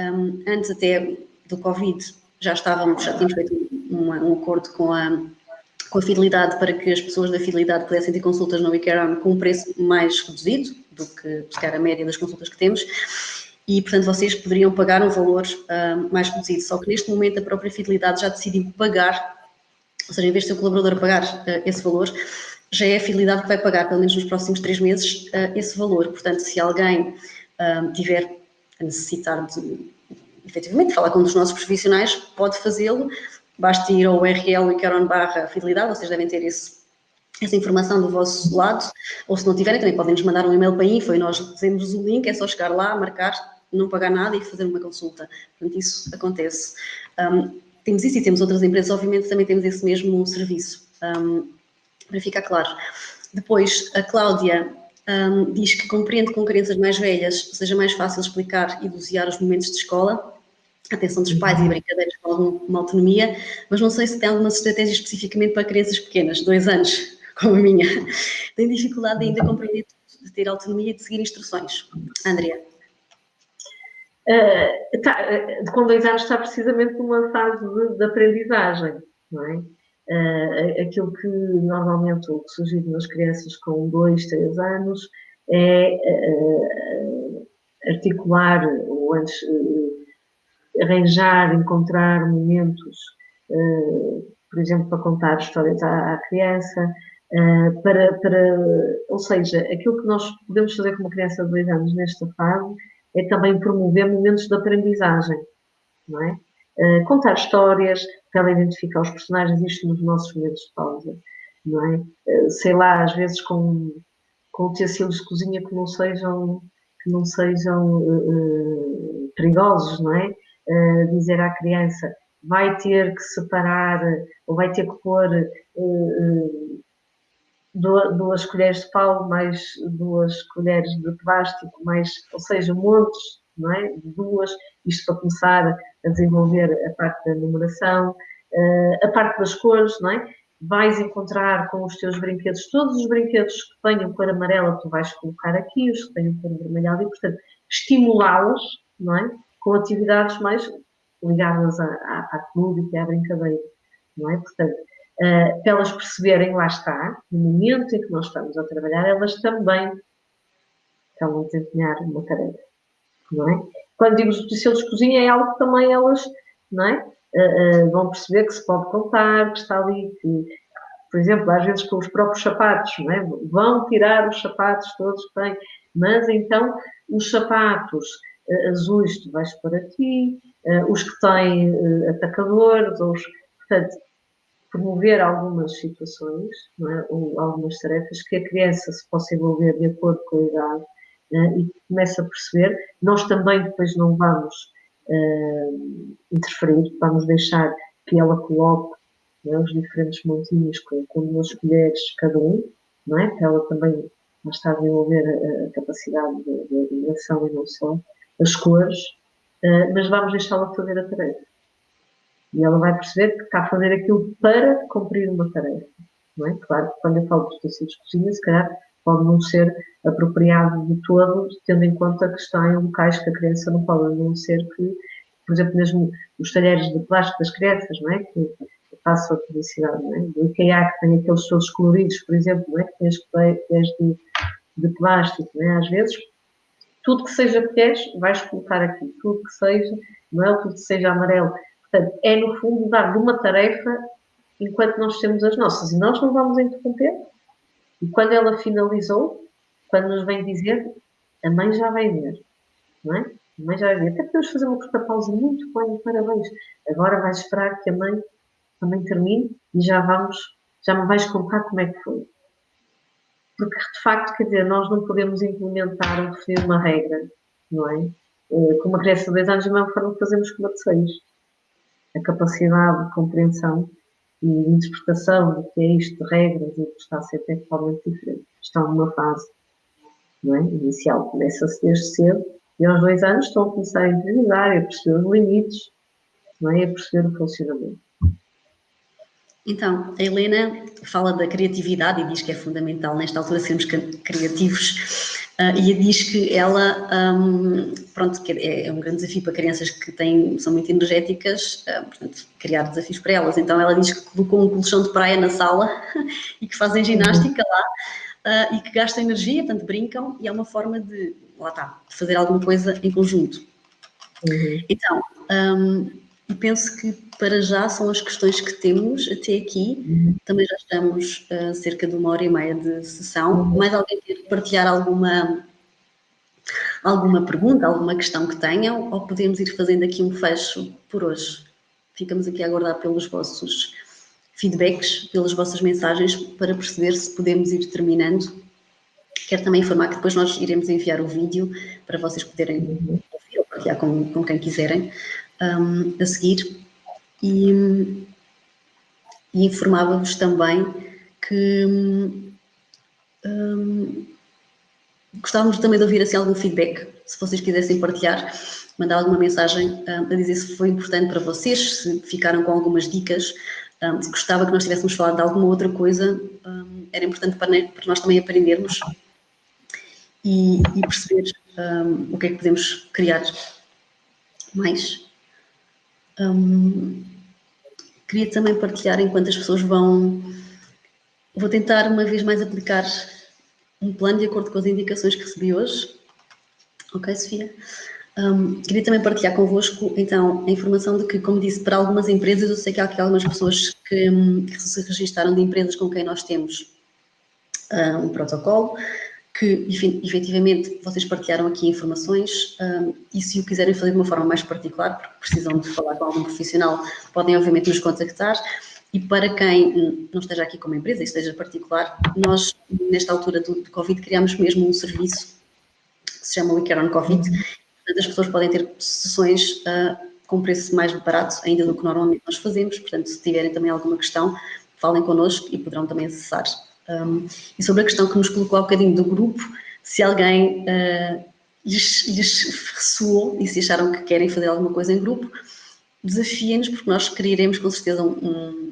[SPEAKER 1] antes até do Covid, já tínhamos feito um acordo com a fidelidade para que as pessoas da fidelidade pudessem ter consultas no WeCare com um preço mais reduzido do que, se calhar, a média das consultas que temos. E, portanto, vocês poderiam pagar um valor mais reduzido. Só que neste momento a própria fidelidade já decidiu pagar, ou seja, em vez de ser o colaborador a pagar esse valor, já é a fidelidade que vai pagar, pelo menos nos próximos 3 meses, esse valor. Portanto, se alguém tiver a necessitar de, efetivamente, falar com um dos nossos profissionais, pode fazê-lo. Basta ir ao URL /fidelidade, vocês devem ter essa informação do vosso lado, ou se não tiverem, também podem nos mandar um e-mail para info e nós dizemos o link, é só chegar lá, marcar, não pagar nada e fazer uma consulta. Portanto, isso acontece. Temos isso e temos outras empresas, obviamente, também temos esse mesmo serviço. Para ficar claro. Depois, a Cláudia diz que compreende que com crianças mais velhas seja mais fácil explicar e dosear os momentos de escola, a atenção dos pais e brincadeiras com alguma autonomia, mas não sei se tem alguma estratégia especificamente para crianças pequenas, 2 anos, como a minha. Tem dificuldade ainda a compreender tudo, de ter autonomia e de seguir instruções. Andrea?
[SPEAKER 2] Com 2 anos está precisamente numa fase de aprendizagem, não é? Aquilo que normalmente o que surge nas crianças com 2, 3 anos é articular ou antes arranjar, encontrar momentos, por exemplo, para contar histórias à criança, ou seja, aquilo que nós podemos fazer com uma criança de 2 anos nesta fase é também promover momentos de aprendizagem, não é? Contar histórias, para ela identificar os personagens, isto nos nossos momentos de pausa, não é? Sei lá, às vezes com utensílios de cozinha que não sejam perigosos, não é? Dizer à criança, vai ter que separar, ou vai ter que pôr 2 colheres de pau, mais 2 colheres de plástico, mais, ou seja, montes, não é? 2, isto para começar a desenvolver a parte da numeração, a parte das cores, não é? Vais encontrar com os teus brinquedos, todos os brinquedos que tenham cor amarela, tu vais colocar aqui, os que tenham cor vermelha ali, portanto, estimulá-los, não é? Com atividades mais ligadas à parte lúdica e à brincadeira, não é? Portanto, para elas perceberem, lá está, no momento em que nós estamos a trabalhar, elas também estão a desempenhar uma tarefa, não é? Quando digo os utensílios de cozinha, é algo que também elas, não é? Vão perceber que se pode contar, que está ali, que, por exemplo, às vezes com os próprios sapatos, não é? Vão tirar os sapatos todos que têm, mas então os sapatos azuis tu vais pôr aqui, os que têm atacadores, portanto, promover algumas situações, não é? Ou algumas tarefas que a criança se possa envolver de acordo com a idade e que comece a perceber. Nós também depois não vamos interferir, vamos deixar que ela coloque, não é, os diferentes montinhos com 2 colheres cada um, não é? Para ela também está a desenvolver a capacidade de admiração e não só as cores, mas vamos deixá-la fazer a tarefa. E ela vai perceber que está a fazer aquilo para cumprir uma tarefa, não é? Claro que quando eu falo de utensílios de cozinha, se calhar pode não ser apropriado de todo, tendo em conta que está em locais que a criança não pode, a não ser que, por exemplo, mesmo os talheres de plástico das crianças, não é? Que façam a publicidade, não é? Do IKEA, que tem aqueles todos coloridos, por exemplo, não é? Que tem as colheres de plástico, não é? Às vezes, tudo que seja colheres, vais colocar aqui, tudo que seja, não é? Tudo que seja amarelo. Portanto, é no fundo dar-lhe uma tarefa enquanto nós temos as nossas e nós não vamos interromper. E quando ela finalizou, quando nos vem dizer, a mãe já vai ver, não é? A mãe já vai ver. Até podemos fazer uma curta pausa, muito bem, parabéns. Agora vais esperar que a mãe também termine e já me vais contar como é que foi. porque de facto, quer dizer, nós não podemos implementar ou definir uma regra, não é? Com uma criança de 2 anos, da mesma forma que fazemos com uma de 6. A capacidade de compreensão e de interpretação do que é isto de regras e que está a ser totalmente diferente. Estão numa fase, não é, inicial, começa-se desde cedo, e aos 2 anos estão a começar a interiorizar, a perceber os limites, não é, a perceber o funcionamento.
[SPEAKER 1] Então, a Helena fala da criatividade e diz que é fundamental nesta altura sermos criativos, e diz que ela, pronto, que é um grande desafio para crianças que são muito energéticas, portanto, criar desafios para elas. Então ela diz que colocou um colchão de praia na sala e que fazem ginástica lá, e que gastam energia, portanto brincam, e é uma forma de, lá está, de fazer alguma coisa em conjunto. Então, e penso que para já são as questões que temos até aqui. Também já estamos a cerca de 1h30 de sessão. Mais alguém quer partilhar alguma pergunta, alguma questão que tenham, ou podemos ir fazendo aqui um fecho por hoje? Ficamos aqui a aguardar pelos vossos feedbacks, pelas vossas mensagens, para perceber se podemos ir terminando. Quero também informar que depois nós iremos enviar o vídeo para vocês poderem ouvir ou partilhar com quem quiserem a seguir. E informava-vos também que gostávamos também de ouvir assim, algum feedback, se vocês quisessem partilhar, mandar alguma mensagem a dizer se foi importante para vocês, se ficaram com algumas dicas, se gostava que nós tivéssemos falado de alguma outra coisa, era importante para nós também aprendermos e perceber o que é que podemos criar mais. Queria também partilhar, enquanto as pessoas vou tentar uma vez mais aplicar um plano de acordo com as indicações que recebi hoje. Ok, Sofia? Queria também partilhar convosco, então, a informação de que, como disse, para algumas empresas, eu sei que há aqui algumas pessoas que se registaram de empresas com quem nós temos um protocolo, que, efetivamente, vocês partilharam aqui informações, e se o quiserem fazer de uma forma mais particular, porque precisam de falar com algum profissional, podem, obviamente, nos contactar. E para quem não esteja aqui como empresa e esteja particular, nós, nesta altura do Covid, criámos mesmo um serviço que se chama We Care on Covid. Portanto, as pessoas podem ter sessões com preço mais barato ainda do que normalmente nós fazemos. Portanto, se tiverem também alguma questão, falem connosco e poderão também acessar. E sobre a questão que nos colocou há bocadinho do grupo, se alguém lhes ressoou e se acharam que querem fazer alguma coisa em grupo, desafiem-nos, porque nós criaremos com certeza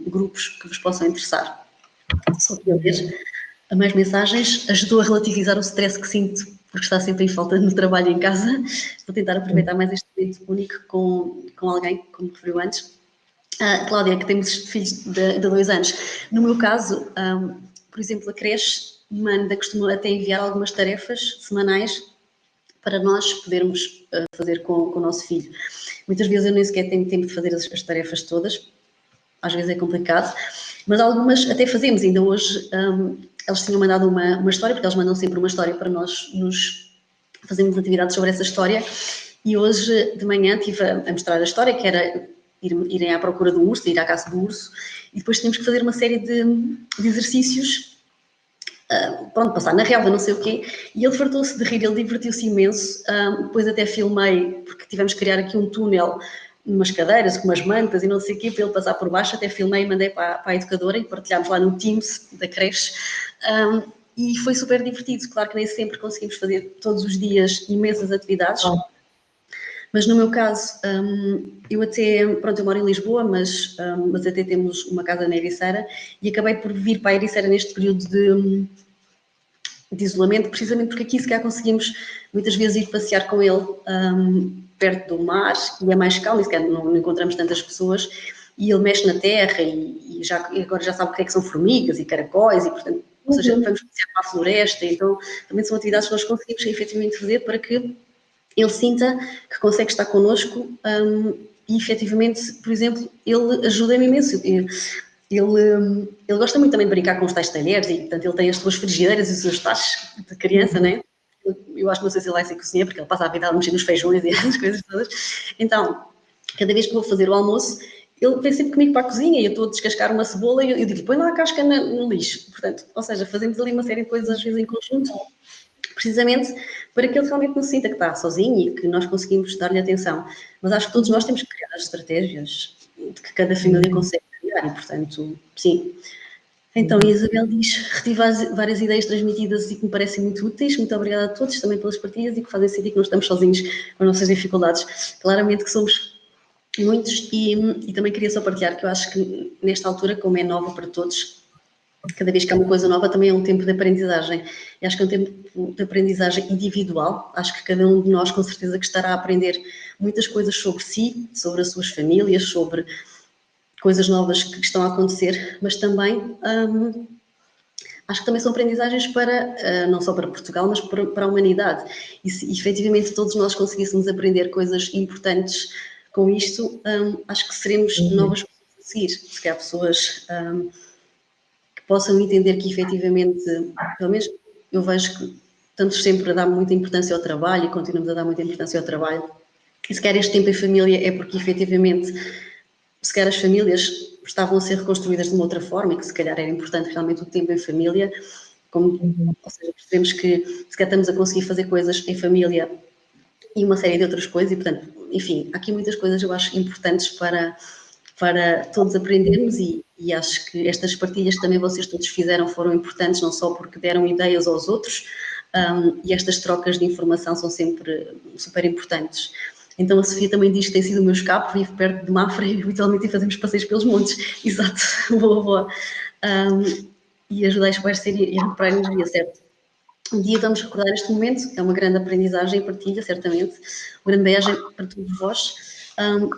[SPEAKER 1] grupos que vos possam interessar. Só que ver mais mensagens, ajudou a relativizar o stress que sinto, porque está sempre em falta no trabalho em casa. Vou tentar aproveitar mais este momento único com alguém, como referiu antes. Cláudia, que temos filhos de 2 anos. No meu caso, por exemplo, a creche costuma até enviar algumas tarefas semanais para nós podermos fazer com o nosso filho. Muitas vezes eu nem sequer tenho tempo de fazer as tarefas todas, às vezes é complicado, mas algumas até fazemos. Ainda hoje eles tinham mandado uma história, porque eles mandam sempre uma história para nós nos fazermos atividades sobre essa história, e hoje de manhã estive a mostrar a história, que era irem à procura do urso, ir à caça do urso, e depois tínhamos que fazer uma série de exercícios, pronto, passar na relva, não sei o quê, e ele fartou-se de rir, ele divertiu-se imenso. Depois até filmei, porque tivemos que criar aqui um túnel, umas cadeiras, com umas mantas e não sei o quê, para ele passar por baixo. Até filmei e mandei para a educadora e partilhámos lá no Teams da creche, e foi super divertido. Claro que nem sempre conseguimos fazer todos os dias imensas atividades, mas no meu caso, eu moro em Lisboa, mas até temos uma casa na Ericeira, e acabei por vir para a Ericeira neste período de isolamento, precisamente porque aqui se calhar conseguimos muitas vezes ir passear com ele perto do mar, e é mais calmo, e se calhar não encontramos tantas pessoas, e ele mexe na terra, e agora já sabe o que é que são formigas e caracóis, e portanto, ou seja, vamos passear para a floresta. Então também são atividades que nós conseguimos efetivamente fazer para que ele sinta que consegue estar connosco, e efetivamente, por exemplo, ele ajuda-me imenso. Ele gosta muito também de brincar com os tais talheres, e portanto ele tem as suas frigideiras e os seus tachos de criança, né? Eu acho que não sei se ele vai ser cozinheiro, porque ele passa a vida a mexer nos feijões e essas coisas todas. Então, cada vez que vou fazer o almoço, ele vem sempre comigo para a cozinha e eu estou a descascar uma cebola e eu digo, põe lá a casca no lixo. Portanto, ou seja, fazemos ali uma série de coisas às vezes em conjunto, precisamente para que ele realmente não se sinta que está sozinho e que nós conseguimos dar-lhe atenção. Mas acho que todos nós temos que criar as estratégias de que cada família consegue criar e, portanto, sim. Então, a Isabel diz, retive várias ideias transmitidas e que me parecem muito úteis. Muito obrigada a todos também pelas partilhas e que fazem sentir que não estamos sozinhos com as nossas dificuldades. Claramente que somos muitos e também queria só partilhar que eu acho que nesta altura, como é nova para todos, cada vez que há uma coisa nova também é um tempo de aprendizagem. E acho que é um tempo de aprendizagem individual. Acho que cada um de nós, com certeza, que estará a aprender muitas coisas sobre si, sobre as suas famílias, sobre coisas novas que estão a acontecer, mas também acho que também são aprendizagens para, não só para Portugal, mas para a humanidade. E se efetivamente todos nós conseguíssemos aprender coisas importantes com isto, acho que seremos novas pessoas a seguir. Se calhar pessoas que possam entender que efetivamente, pelo menos eu vejo que estamos sempre a dar muita importância ao trabalho e continuamos a dar muita importância ao trabalho. E se calhar este tempo em família é porque efetivamente, se calhar as famílias estavam a ser reconstruídas de uma outra forma e que se calhar era importante realmente o tempo em família, como, ou seja, percebemos que se calhar estamos a conseguir fazer coisas em família e uma série de outras coisas e, portanto, enfim, há aqui muitas coisas eu acho importantes para todos aprendermos e acho que estas partilhas que também vocês todos fizeram foram importantes, não só porque deram ideias aos outros, e estas trocas de informação são sempre super importantes. Então a Sofia também diz que tem sido o meu escape, vive perto de Mafra e habitualmente fazemos passeios pelos montes. Exato, boa, boa. E ajudar a espairecer e a recuperar a energia, certo? Um dia vamos recordar este momento, é uma grande aprendizagem e partilha, certamente, uma grande viagem para todos vós.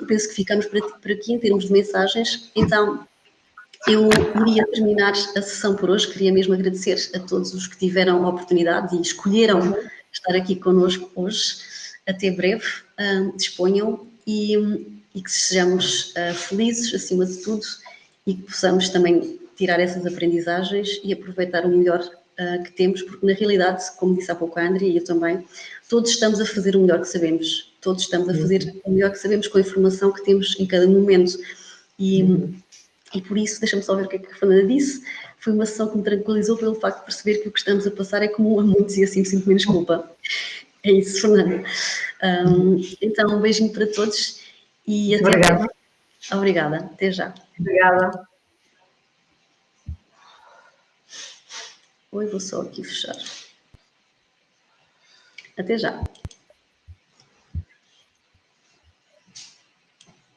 [SPEAKER 1] Penso que ficamos por aqui em termos de mensagens. Então, eu iria terminar a sessão por hoje, queria mesmo agradecer a todos os que tiveram a oportunidade e escolheram estar aqui connosco hoje. Até breve, disponham e que sejamos felizes acima de tudo e que possamos também tirar essas aprendizagens e aproveitar o melhor que temos, porque na realidade, como disse há pouco a Andrea e eu também, todos estamos a fazer o melhor que sabemos, todos estamos a fazer o melhor que sabemos com a informação que temos em cada momento e por isso, deixa-me só ver o que é que a Fernanda disse, foi uma sessão que me tranquilizou pelo facto de perceber que o que estamos a passar é comum a muitos e assim me sinto menos culpa. É isso, Fernanda. Então, um beijinho para todos e até breve. Obrigada, até já.
[SPEAKER 2] Obrigada.
[SPEAKER 1] Oi, vou só aqui fechar. Até já.